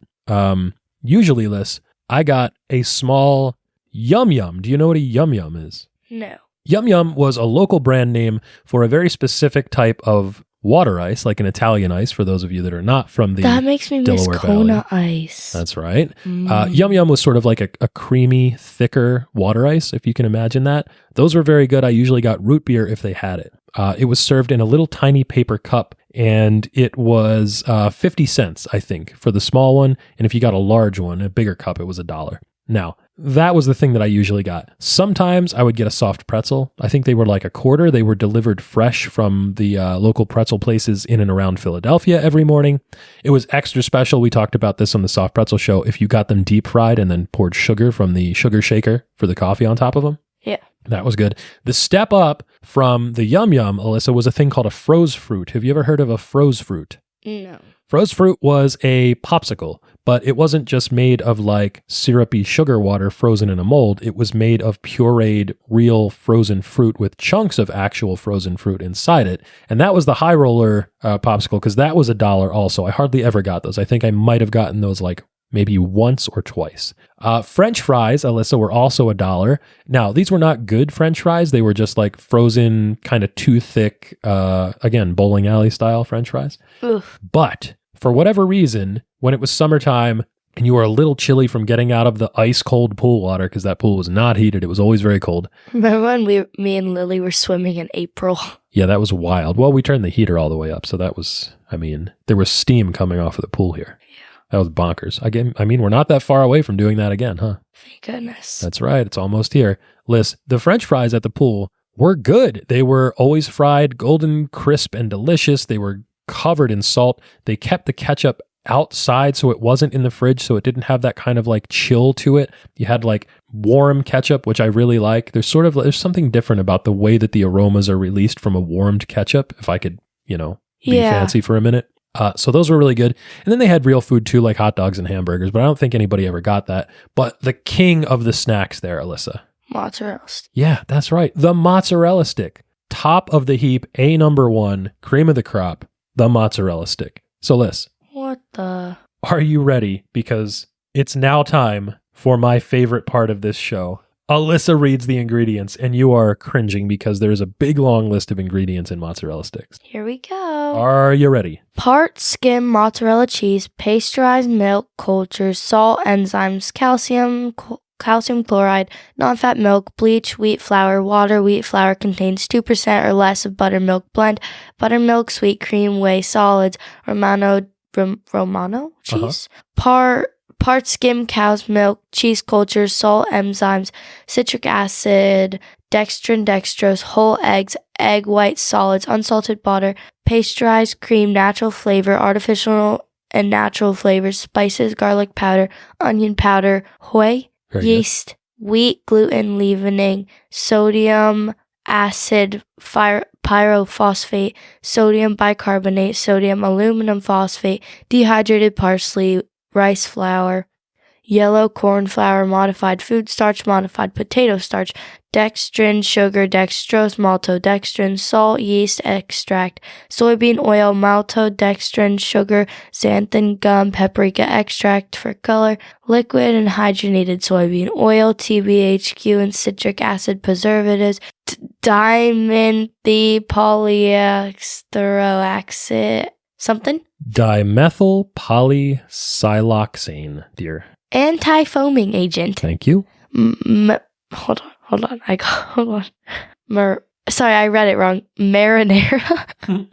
S1: Usually, Liz, I got a small Yum Yum. Do you know what a Yum Yum is?
S2: No.
S1: Yum Yum was a local brand name for a very specific type of water ice, like an Italian ice, for those of you that are not from the
S2: That makes me
S1: Delaware
S2: miss Kona
S1: Valley.
S2: ice.
S1: That's right. Yum Yum was sort of like a creamy, thicker water ice, if you can imagine that. Those were very good. I usually got root beer if they had it. It was served in a little tiny paper cup, and it was 50 cents, I think, for the small one. And if you got a large one, a bigger cup, it was $1. Now, that was the thing that I usually got. Sometimes I would get a soft pretzel. I think they were like $0.25. They were delivered fresh from the local pretzel places in and around Philadelphia every morning. It was extra special. We talked about this on the Soft Pretzel Show. If you got them deep fried and then poured sugar from the sugar shaker for the coffee on top of them.
S2: Yeah.
S1: That was good. The step up from the Yum Yum, Alyssa, was a thing called a froze fruit. Have you ever heard of a froze fruit?
S2: No.
S1: Froze fruit was a popsicle, but it wasn't just made of like syrupy sugar water frozen in a mold. It was made of pureed real frozen fruit with chunks of actual frozen fruit inside it. And that was the high roller popsicle because that was $1 also. I hardly ever got those. I think I might have gotten those like maybe once or twice. French fries, Alyssa, were also $1. Now, these were not good French fries. They were just like frozen, kind of too thick, again, bowling alley style French fries.
S2: Ugh.
S1: But for whatever reason, when it was summertime and you were a little chilly from getting out of the ice cold pool water, because that pool was not heated, it was always very cold.
S2: Remember when me and Lily were swimming in April?
S1: Yeah, that was wild. Well, we turned the heater all the way up, so that was, there was steam coming off of the pool here. That was bonkers. Again, we're not that far away from doing that again, huh?
S2: Thank goodness.
S1: That's right. It's almost here. Liz, the French fries at the pool were good. They were always fried, golden, crisp, and delicious. They were covered in salt. They kept the ketchup outside so it wasn't in the fridge, so it didn't have that kind of like chill to it. You had like warm ketchup, which I really like. There's something different about the way that the aromas are released from a warmed ketchup, if I could, be fancy for a minute. So those were really good. And then they had real food too, like hot dogs and hamburgers, but I don't think anybody ever got that. But the king of the snacks there, Alyssa.
S2: Mozzarella stick.
S1: Yeah, that's right. The mozzarella stick. Top of the heap, number one, cream of the crop, the mozzarella stick. So Liz.
S2: What the?
S1: Are you ready? Because it's now time for my favorite part of this show. Alyssa reads the ingredients, and you are cringing because there's a big long list of ingredients in mozzarella sticks.
S2: Here we go.
S1: Are you ready?
S2: Part skim mozzarella cheese, pasteurized milk cultures, salt, enzymes, calcium chloride, non-fat milk, bleach, wheat flour, water. Wheat flour contains 2% or less of buttermilk blend, buttermilk, sweet cream, whey solids, Romano cheese, part skim cow's milk, cheese cultures, salt, enzymes, citric acid, dextrin, dextrose, whole eggs, egg white solids, unsalted butter, pasteurized cream, natural flavor, artificial and natural flavors, spices, garlic powder, onion powder, whey, yeast, wheat, gluten, leavening, sodium, acid, pyrophosphate, sodium bicarbonate, sodium aluminum phosphate, dehydrated parsley, rice flour, yellow corn flour, modified food starch, modified potato starch, dextrin, sugar, dextrose, maltodextrin, salt, yeast extract, soybean oil, maltodextrin, sugar, xanthan gum, paprika extract for color, liquid and hydrogenated soybean oil, TBHQ and citric acid preservatives, dimethylpolyesteroxide, something?
S1: Dimethyl polysiloxane, dear.
S2: Anti-foaming agent.
S1: Thank you.
S2: Hold on. Sorry, I read it wrong. Marinara.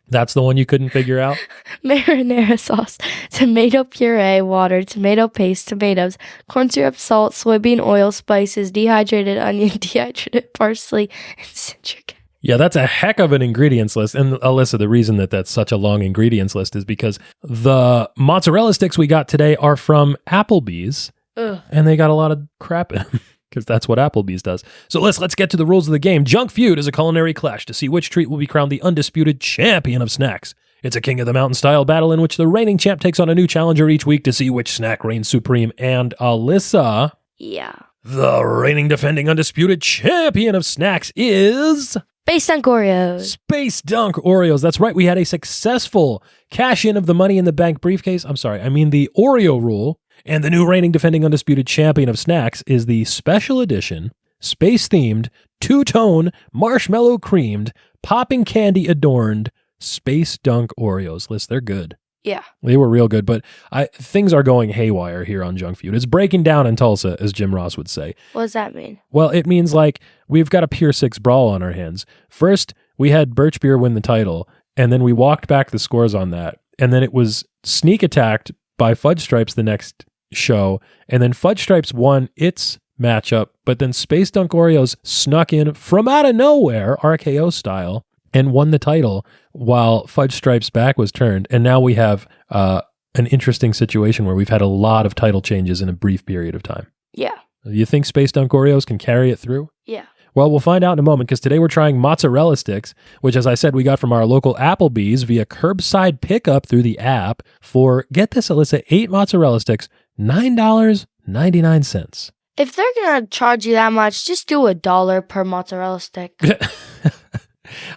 S1: That's the one you couldn't figure out?
S2: Marinara sauce, tomato puree, water, tomato paste, tomatoes, corn syrup, salt, soybean oil, spices, dehydrated onion, dehydrated parsley, and citric.
S1: Yeah, that's a heck of an ingredients list. And Alyssa, the reason that that's such a long ingredients list is because the mozzarella sticks we got today are from Applebee's.
S2: Ugh.
S1: And they got a lot of crap in them because that's what Applebee's does. So let's get to the rules of the game. Junk Feud is a culinary clash to see which treat will be crowned the undisputed champion of snacks. It's a king of the mountain style battle in which the reigning champ takes on a new challenger each week to see which snack reigns supreme. And Alyssa,
S2: Yeah.
S1: the reigning defending undisputed champion of snacks is...
S2: Space Dunk Oreos.
S1: Space Dunk Oreos. That's right. We had a successful cash in of the Money in the Bank briefcase. The Oreo rule. And the new reigning defending undisputed champion of snacks is the special edition, space-themed, two-tone, marshmallow creamed, popping candy adorned Space Dunk Oreos. Liz, they're good.
S2: Yeah.
S1: They were real good, but things are going haywire here on Junk Feud. It's breaking down in Tulsa, as Jim Ross would say.
S2: What does that mean?
S1: Well, it means like we've got a Pier 6 brawl on our hands. First, we had Birch Beer win the title, and then we walked back the scores on that. And then it was sneak attacked by Fudge Stripes the next show, and then Fudge Stripes won its matchup, but then Space Dunk Oreos snuck in from out of nowhere, RKO style, and won the title while Fudge Stripes' back was turned. And now we have an interesting situation where we've had a lot of title changes in a brief period of time.
S2: Yeah.
S1: You think Space Dunk Oreos can carry it through?
S2: Yeah.
S1: Well, we'll find out in a moment because today we're trying mozzarella sticks, which, as I said, we got from our local Applebee's via curbside pickup through the app for, get this, Alyssa, 8 mozzarella sticks, $9.99.
S2: If they're going to charge you that much, just do $1 per mozzarella stick.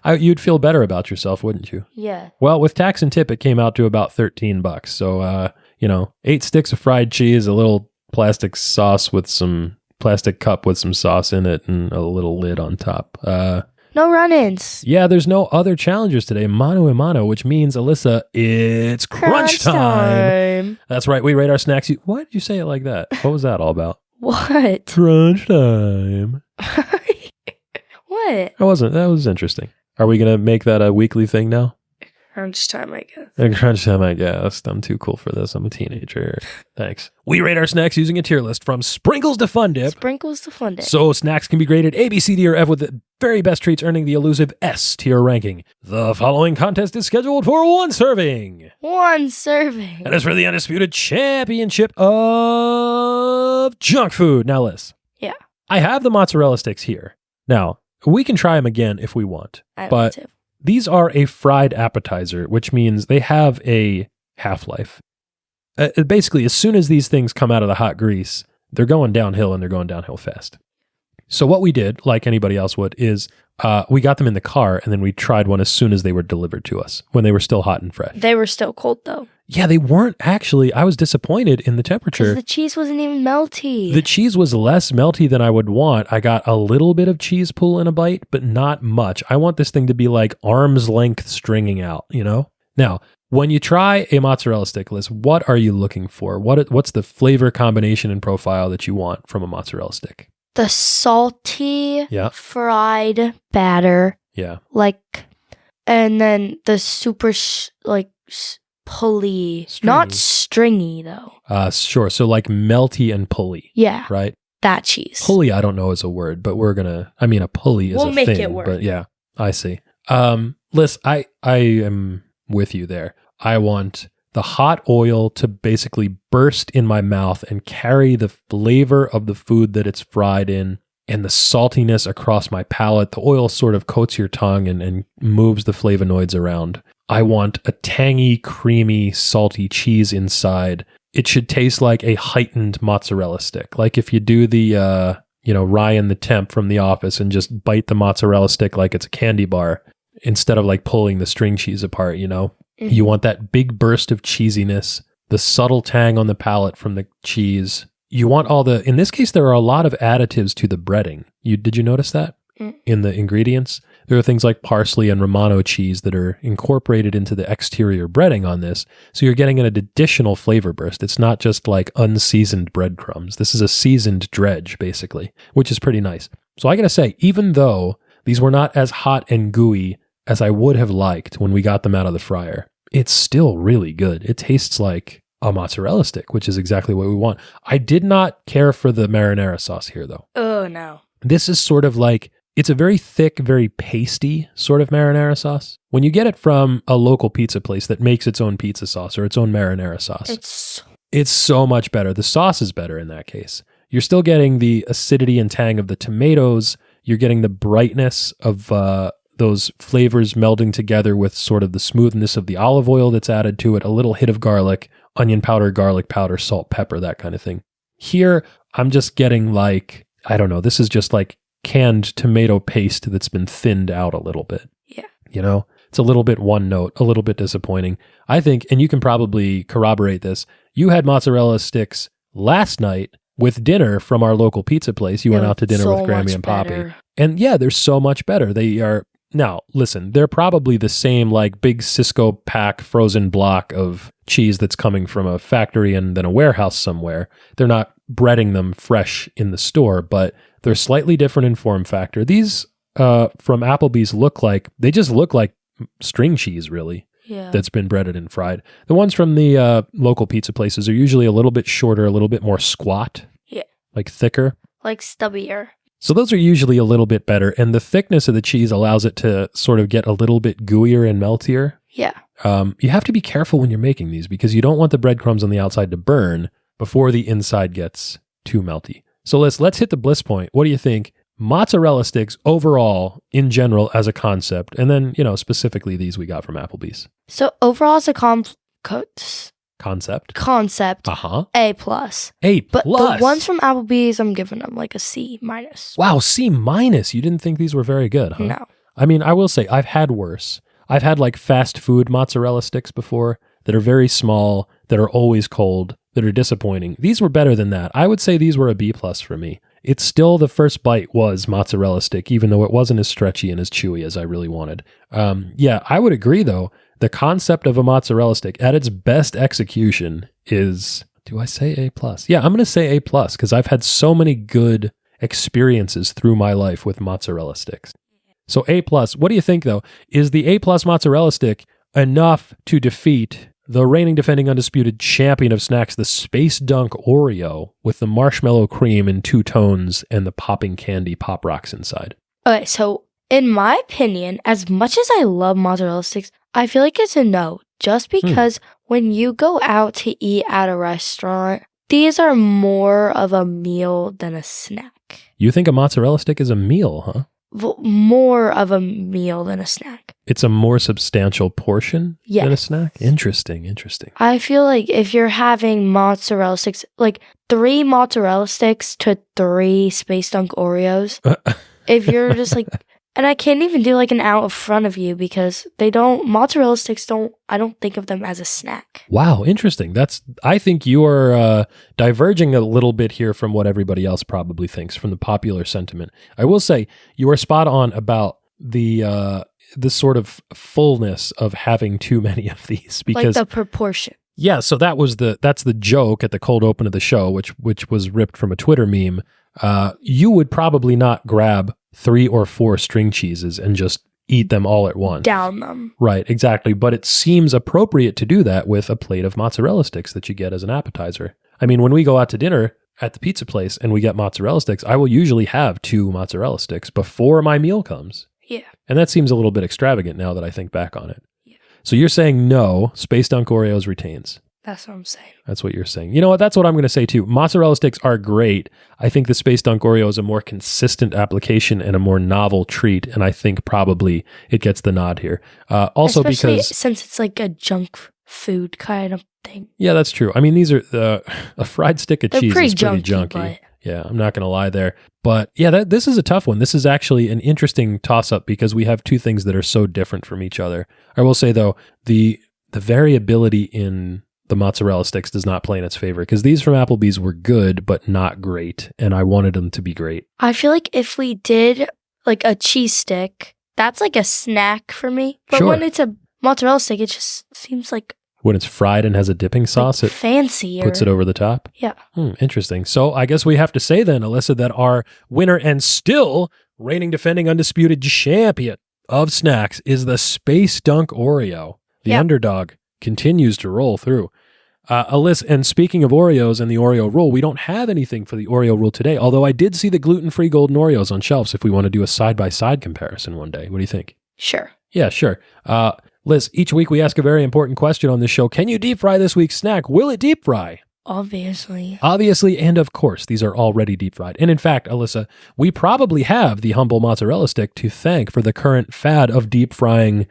S1: You'd feel better about yourself, wouldn't you?
S2: Yeah.
S1: Well, with tax and tip, it came out to about $13. So, 8 sticks of fried cheese, a little plastic sauce with some plastic cup with some sauce in it, and a little lid on top.
S2: No run-ins.
S1: Yeah, there's no other challengers today. Mano a mano, which means, Alyssa, it's crunch time. That's right. We rate our snacks. Why did you say it like that? What was that all about?
S2: What?
S1: Crunch time.
S2: What?
S1: That was interesting. Are we going to make that a weekly thing now?
S2: Crunch time, I guess.
S1: Crunch time, I guess. I'm too cool for this. I'm a teenager. Thanks. We rate our snacks using a tier list from sprinkles to fun dip.
S2: Sprinkles to fun dip. So
S1: snacks can be graded A, B, C, D, or F, with the very best treats earning the elusive S tier ranking. The following contest is scheduled for 1 serving.
S2: 1 serving.
S1: And is for the undisputed championship of junk food. Now, Liz.
S2: Yeah.
S1: I have the mozzarella sticks here. Now, we can try them again if we want.
S2: I want to.
S1: These are a fried appetizer, which means they have a half-life. Basically, as soon as these things come out of the hot grease, they're going downhill, and they're going downhill fast. So what we did, like anybody else would, is we got them in the car, and then we tried one as soon as they were delivered to us, when they were still hot and fresh.
S2: They were still cold, though.
S1: Yeah, they weren't actually. I was disappointed in the temperature.
S2: Because the cheese wasn't even melty.
S1: The cheese was less melty than I would want. I got a little bit of cheese pull in a bite, but not much. I want this thing to be like arm's length stringing out, Now, when you try a mozzarella stick, Liz, what are you looking for? What's the flavor combination and profile that you want from a mozzarella stick?
S2: The salty, fried batter.
S1: Yeah.
S2: And then the super, pulley.
S1: Stringy.
S2: Not stringy, though.
S1: Sure. So like melty and pulley.
S2: Yeah.
S1: Right?
S2: That cheese.
S1: Pulley, I don't know is a word, but a pulley is a thing.
S2: We'll make it work.
S1: But yeah, I see. Liz, I am with you there. I want the hot oil to basically burst in my mouth and carry the flavor of the food that it's fried in and the saltiness across my palate. The oil sort of coats your tongue and moves the flavonoids around. I want a tangy, creamy, salty cheese inside. It should taste like a heightened mozzarella stick. Like if you do the, Ryan the Temp from The Office and just bite the mozzarella stick like it's a candy bar instead of like pulling the string cheese apart, Mm-hmm. You want that big burst of cheesiness, the subtle tang on the palate from the cheese. You want in this case, there are a lot of additives to the breading. Did you notice that in the ingredients? There are things like parsley and Romano cheese that are incorporated into the exterior breading on this. So you're getting an additional flavor burst. It's not just like unseasoned breadcrumbs. This is a seasoned dredge, basically, which is pretty nice. So I got to say, even though these were not as hot and gooey as I would have liked when we got them out of the fryer, it's still really good. It tastes like a mozzarella stick, which is exactly what we want. I did not care for the marinara sauce here, though.
S2: Oh, no.
S1: This is sort of like, it's a very thick, very pasty sort of marinara sauce. When you get it from a local pizza place that makes its own pizza sauce or its own marinara sauce, it's so much better. The sauce is better in that case. You're still getting the acidity and tang of the tomatoes. You're getting the brightness of those flavors melding together with sort of the smoothness of the olive oil that's added to it, a little hit of garlic, onion powder, garlic powder, salt, pepper, that kind of thing. Here, I'm just getting this is just like canned tomato paste that's been thinned out a little bit.
S2: Yeah.
S1: It's a little bit one note, a little bit disappointing. I think, and you can probably corroborate this, you had mozzarella sticks last night with dinner from our local pizza place. You went out to dinner with Grammy and Poppy. And yeah, they're so much better. They are. Now, listen, they're probably the same like big Cisco pack frozen block of cheese that's coming from a factory and then a warehouse somewhere. They're not breading them fresh in the store, but they're slightly different in form factor. These from Applebee's look like string cheese, really, that's been breaded and fried. The ones from the local pizza places are usually a little bit shorter, a little bit more squat, like thicker.
S2: Like stubbier.
S1: So those are usually a little bit better, and the thickness of the cheese allows it to sort of get a little bit gooier and meltier.
S2: Yeah.
S1: You have to be careful when you're making these because you don't want the breadcrumbs on the outside to burn before the inside gets too melty. So let's hit the bliss point. What do you think? mozzarella sticks overall in general as a concept, and then, specifically these we got from Applebee's.
S2: So overall, as a
S1: Concept.
S2: A+.
S1: A+.
S2: But the ones from Applebee's, I'm giving them like a C-.
S1: Wow, C-. You didn't think these were very good, huh?
S2: No.
S1: I mean, I will say I've had worse. I've had like fast food mozzarella sticks before that are very small, that are always cold, that are disappointing. These were better than that. I would say these were a B+ for me. It's still, the first bite was mozzarella stick, even though it wasn't as stretchy and as chewy as I really wanted. Yeah, I would agree though. The concept of a mozzarella stick at its best execution is, do I say A+? Yeah, I'm going to say A+, because I've had so many good experiences through my life with mozzarella sticks. So A+, what do you think though? Is the A+ mozzarella stick enough to defeat the reigning defending undisputed champion of snacks, the Space Dunk Oreo, with the marshmallow cream in 2 tones and the popping candy Pop Rocks inside?
S2: Okay, so in my opinion, as much as I love mozzarella sticks, I feel like it's a no. Just because when you go out to eat at a restaurant, these are more of a meal than a snack.
S1: You think a mozzarella stick is a meal, huh?
S2: More of a meal than a snack.
S1: It's a more substantial portion than a snack? Interesting.
S2: I feel like if you're having mozzarella sticks, like 3 mozzarella sticks to 3 Space Dunk Oreos, if you're just like, and I can't even do like an out in front of you because mozzarella sticks I don't think of them as a snack. Wow,
S1: interesting. I think you are diverging a little bit here from what everybody else probably thinks, from the popular sentiment. I will say you are spot on about the sort of fullness of having too many of these, because
S2: like the proportion.
S1: Yeah, so that's the joke at the cold open of the show, which was ripped from a Twitter meme. You would probably not grab 3 or 4 string cheeses and just eat them all at once.
S2: Down them.
S1: Right, exactly. But it seems appropriate to do that with a plate of mozzarella sticks that you get as an appetizer. I mean, when we go out to dinner at the pizza place and we get mozzarella sticks, I will usually have 2 mozzarella sticks before my meal comes.
S2: Yeah.
S1: And that seems a little bit extravagant now that I think back on it.
S2: Yeah.
S1: So you're saying no, Space Dunk Oreos retains.
S2: That's what I'm saying.
S1: That's what you're saying. You know what? That's what I'm going to say too. Mozzarella sticks are great. I think the Space Dunk Oreo is a more consistent application and a more novel treat, and I think probably it gets the nod here. Also,
S2: especially
S1: because
S2: since it's like a junk food kind of thing.
S1: Yeah, that's true. I mean, these are a fried stick of cheese is pretty junky.
S2: But...
S1: Yeah, I'm not going to lie there. But yeah, this is a tough one. This is actually an interesting toss-up because we have 2 things that are so different from each other. I will say though, the variability in the mozzarella sticks does not play in its favor, because these from Applebee's were good, but not great. And I wanted them to be great.
S2: I feel like if we did like a cheese stick, that's like a snack for me. But when it's a mozzarella stick, it just seems like...
S1: When it's fried and has a dipping sauce,
S2: like fancier.
S1: It puts it over the top.
S2: Yeah.
S1: Interesting. So I guess we have to say then, Alyssa, that our winner and still reigning defending undisputed champion of snacks is the Space Dunk Oreo. The underdog continues to roll through. Alyssa, and speaking of Oreos and the Oreo rule, we don't have anything for the Oreo rule today, although I did see the gluten-free golden Oreos on shelves if we want to do a side-by-side comparison one day. What do you think?
S2: Sure.
S1: Yeah, sure. Liz, each week we ask a very important question on this show. Can you deep fry this week's snack? Will it deep fry?
S2: Obviously.
S1: Obviously, and of course, these are already deep fried. And in fact, Alyssa, we probably have the humble mozzarella stick to thank for the current fad of deep frying,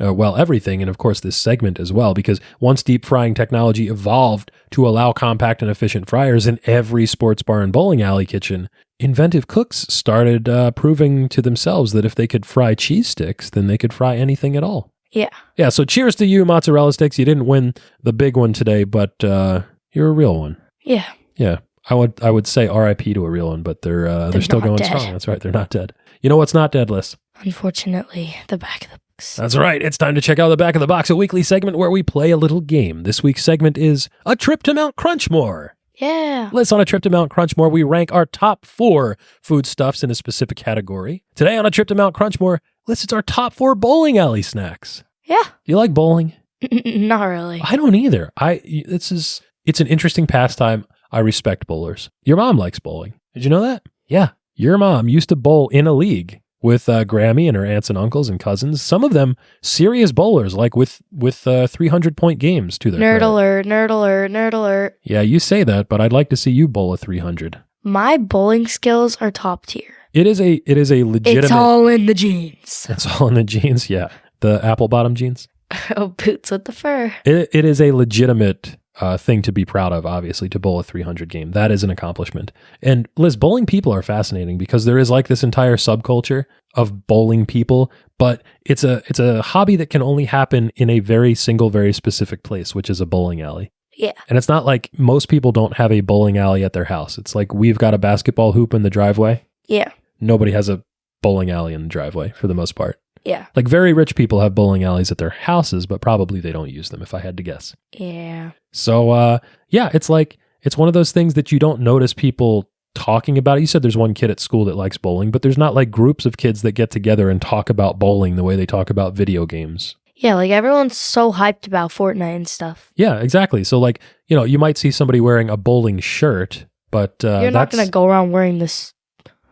S1: everything, and of course this segment as well, because once deep frying technology evolved to allow compact and efficient fryers in every sports bar and bowling alley kitchen, inventive cooks started proving to themselves that if they could fry cheese sticks, then they could fry anything at all.
S2: Yeah.
S1: Yeah, so cheers to you, mozzarella sticks. You didn't win the big one today, but you're a real one.
S2: Yeah.
S1: Yeah. I would say RIP to a real one, but they're still going strong. That's right. They're not dead. You know what's not dead, Liz?
S2: Unfortunately, the back of the box.
S1: That's right. It's time to check out the back of the box, a weekly segment where we play a little game. This week's segment is A Trip to Mount Crunchmore.
S2: Yeah.
S1: Liz, on A Trip to Mount Crunchmore, we rank our top 4 foodstuffs in a specific category. Today on A Trip to Mount Crunchmore, Liz, it's our top 4 bowling alley snacks.
S2: Yeah.
S1: Do you like bowling?
S2: Not really.
S1: I don't either. It's an interesting pastime. I respect bowlers. Your mom likes bowling. Did you know that? Yeah. Your mom used to bowl in a league with Grammy and her aunts and uncles and cousins. Some of them serious bowlers, like with 300-point games to their
S2: Nerd
S1: credit.
S2: alert, nerd alert, nerd alert.
S1: Yeah, you say that, but I'd like to see you bowl a 300.
S2: My bowling skills are top tier.
S1: It is a legitimate.
S2: It's all in the jeans.
S1: It's all in the jeans. Yeah, the apple bottom jeans.
S2: Oh, boots with the fur.
S1: It is a legitimate thing to be proud of. Obviously, to bowl a 300 game, that is an accomplishment. And Liz, bowling people are fascinating because there is like this entire subculture of bowling people, but it's a hobby that can only happen in a very specific place, which is a bowling alley.
S2: Yeah.
S1: And it's not like most people don't have a bowling alley at their house. It's like we've got a basketball hoop in the driveway.
S2: Yeah.
S1: Nobody has a bowling alley in the driveway for the most part.
S2: Yeah.
S1: Like very rich people have bowling alleys at their houses, but probably they don't use them if I had to guess.
S2: Yeah.
S1: So, yeah, it's like, it's one of those things that you don't notice people talking about. You said there's one kid at school that likes bowling, but there's not like groups of kids that get together and talk about bowling the way they talk about video games.
S2: Yeah, like everyone's so hyped about Fortnite and stuff.
S1: Yeah, exactly. So like, you might see somebody wearing a bowling shirt, but
S2: you're not going to go around wearing this.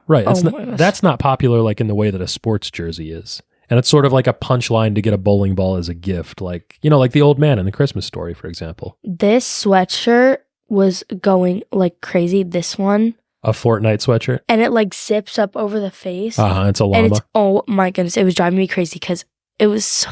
S1: Right.
S2: Oh
S1: That's not popular like in the way that a sports jersey is. And it's sort of like a punchline to get a bowling ball as a gift. Like, like the old man in the Christmas Story, for example.
S2: This sweatshirt was going like crazy. This one.
S1: A Fortnite sweatshirt.
S2: And it like zips up over the face.
S1: It's a llama.
S2: And oh my goodness. It was driving me crazy because it was so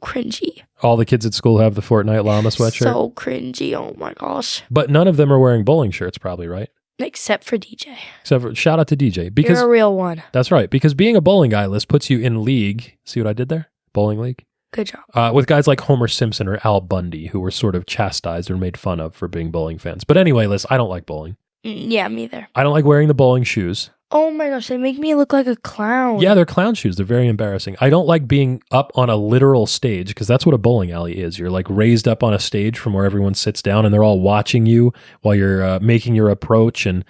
S2: cringy.
S1: All the kids at school have the Fortnite llama sweatshirt.
S2: So cringy. Oh my gosh.
S1: But none of them are wearing bowling shirts probably, right?
S2: Except for DJ.
S1: Shout out to DJ. Because
S2: you're a real one.
S1: That's right. Because being a bowling guy, Liz, puts you in league. See what I did there? Bowling league.
S2: Good job.
S1: With guys like Homer Simpson or Al Bundy, who were sort of chastised or made fun of for being bowling fans. But anyway, Liz, I don't like bowling.
S2: Yeah, me either.
S1: I don't like wearing the bowling shoes.
S2: Oh my gosh, they make me look like a clown.
S1: Yeah, they're clown shoes. They're very embarrassing. I don't like being up on a literal stage because that's what a bowling alley is. You're like raised up on a stage from where everyone sits down and they're all watching you while you're making your approach and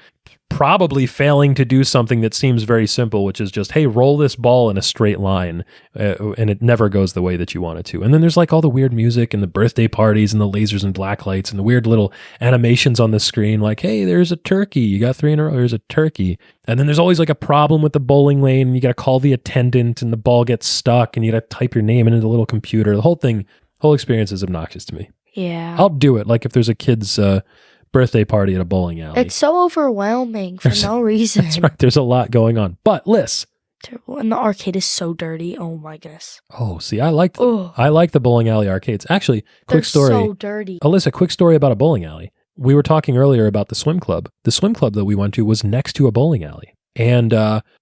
S1: probably failing to do something that seems very simple, which is just, hey, roll this ball in a straight line, and it never goes the way that you want it to. And then there's like all the weird music and the birthday parties and the lasers and black lights and the weird little animations on the screen, like, hey, there's a turkey. You got 3 in a row. There's a turkey. And then there's always like a problem with the bowling lane. And you got to call the attendant and the ball gets stuck and you got to type your name into the little computer. The whole experience is obnoxious to me.
S2: Yeah.
S1: I'll do it. Like if there's a kid's birthday party at a bowling alley.
S2: It's so overwhelming for no reason.
S1: That's right. There's a lot going on. But Liz.
S2: Terrible. And the arcade is so dirty. Oh my goodness.
S1: Oh, see, I like the bowling alley arcades. Actually, quick story.
S2: They're so dirty.
S1: Alyssa, quick story about a bowling alley. We were talking earlier about the swim club. The swim club that we went to was next to a bowling alley. And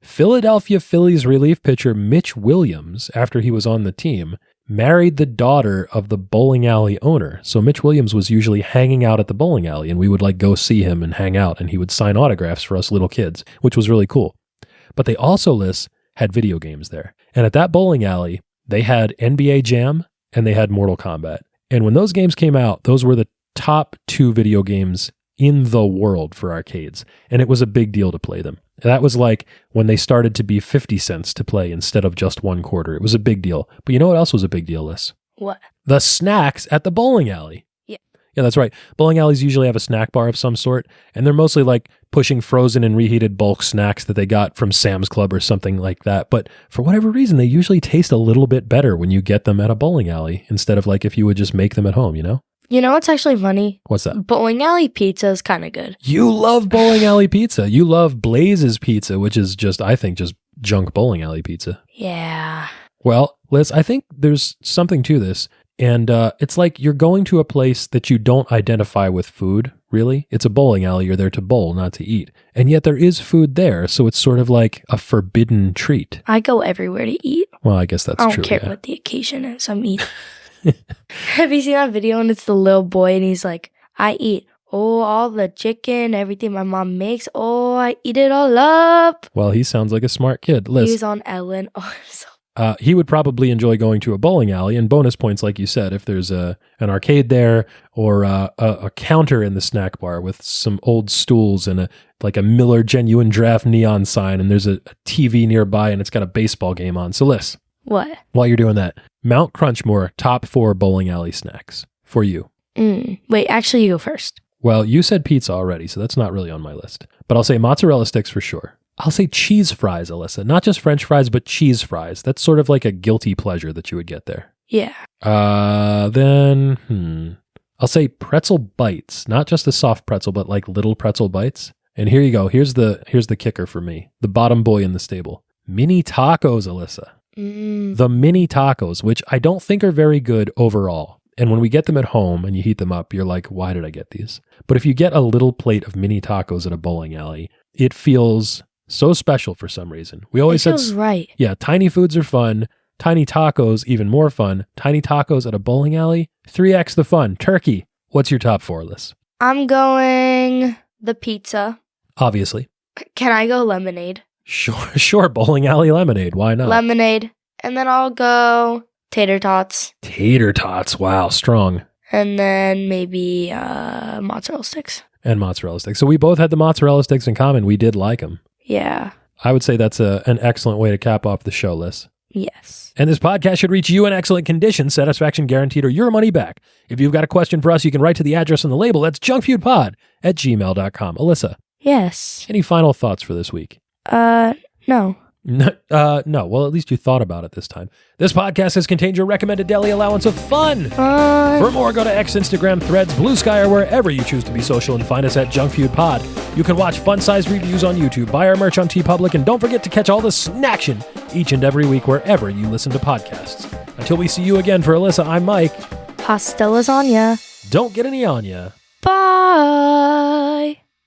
S1: Philadelphia Phillies relief pitcher Mitch Williams, after he was on the team, married the daughter of the bowling alley owner. So Mitch Williams was usually hanging out at the bowling alley and we would like go see him and hang out and he would sign autographs for us little kids, which was really cool. But they also, Liz, had video games there. And at that bowling alley, they had NBA Jam and they had Mortal Kombat. And when those games came out, those were the top 2 video games in the world for arcades. And it was a big deal to play them. That was like when they started to be 50 cents to play instead of just 1 quarter. It was a big deal. But you know what else was a big deal, Liz?
S2: What?
S1: The snacks at the bowling alley.
S2: Yeah.
S1: Yeah, that's right. Bowling alleys usually have a snack bar of some sort, and they're mostly like pushing frozen and reheated bulk snacks that they got from Sam's Club or something like that. But for whatever reason, they usually taste a little bit better when you get them at a bowling alley instead of like if you would just make them at home, you know?
S2: You know what's actually funny?
S1: What's that?
S2: Bowling alley pizza is kind of good.
S1: You love bowling alley pizza. You love Blaze's pizza, which is just, I think, just junk bowling alley pizza.
S2: Yeah.
S1: Well, Liz, I think there's something to this. And it's like you're going to a place that you don't identify with food, really. It's a bowling alley. You're there to bowl, not to eat. And yet there is food there. So it's sort of like a forbidden treat.
S2: I go everywhere to eat.
S1: Well, I guess that's true.
S2: I don't care what the occasion is. I'm eating. Have you seen that video? And it's the little boy and he's like, I eat all the chicken, everything my mom makes. Oh, I eat it all up.
S1: Well, he sounds like a smart kid. Liz.
S2: He was on Ellen. Oh,
S1: he would probably enjoy going to a bowling alley, and bonus points, like you said, if there's an arcade there or a counter in the snack bar with some old stools and a Miller Genuine Draft neon sign, and there's a TV nearby and it's got a baseball game on. So Liz.
S2: What?
S1: While you're doing that, Mount Crunchmore, top 4 bowling alley snacks for you.
S2: Wait, actually you go first.
S1: Well, you said pizza already, so that's not really on my list. But I'll say mozzarella sticks for sure. I'll say cheese fries, Alyssa. Not just French fries, but cheese fries. That's sort of like a guilty pleasure that you would get there.
S2: Yeah.
S1: Then I'll say pretzel bites. Not just a soft pretzel, but like little pretzel bites. And here you go. Here's the kicker for me. The bottom boy in the stable. Mini tacos, Alyssa. The mini tacos, which I don't think are very good overall. And when we get them at home and you heat them up, you're like, why did I get these? But if you get a little plate of mini tacos at a bowling alley, it feels so special for some reason. We always said,
S2: feels right.
S1: Yeah, tiny foods are fun. Tiny tacos, even more fun. Tiny tacos at a bowling alley, 3x the fun. Turkey. What's your top 4, Liz?
S2: I'm going the pizza.
S1: Obviously.
S2: Can I go lemonade?
S1: Sure. Bowling alley lemonade. Why not?
S2: Lemonade. And then I'll go tater tots.
S1: Tater tots. Wow, strong.
S2: And then maybe mozzarella sticks.
S1: And mozzarella sticks. So we both had the mozzarella sticks in common. We did like them.
S2: Yeah.
S1: I would say that's an excellent way to cap off the show, Liz.
S2: Yes.
S1: And this podcast should reach you in excellent condition, satisfaction guaranteed, or your money back. If you've got a question for us, you can write to the address on the label. That's junkfeudpod@gmail.com. Alyssa.
S2: Yes.
S1: Any final thoughts for this week?
S2: No.
S1: No. Well, at least you thought about it this time. This podcast has contained your recommended daily allowance of fun. For more, go to X, Instagram, Threads, Blue Sky, or wherever you choose to be social and find us at Junk Feud Pod. You can watch fun-sized reviews on YouTube, buy our merch on TeePublic, and don't forget to catch all the snaction each and every week wherever you listen to podcasts. Until we see you again, for Alyssa, I'm Mike.
S2: Pasta lasagna.
S1: Don't get any on ya.
S2: Bye.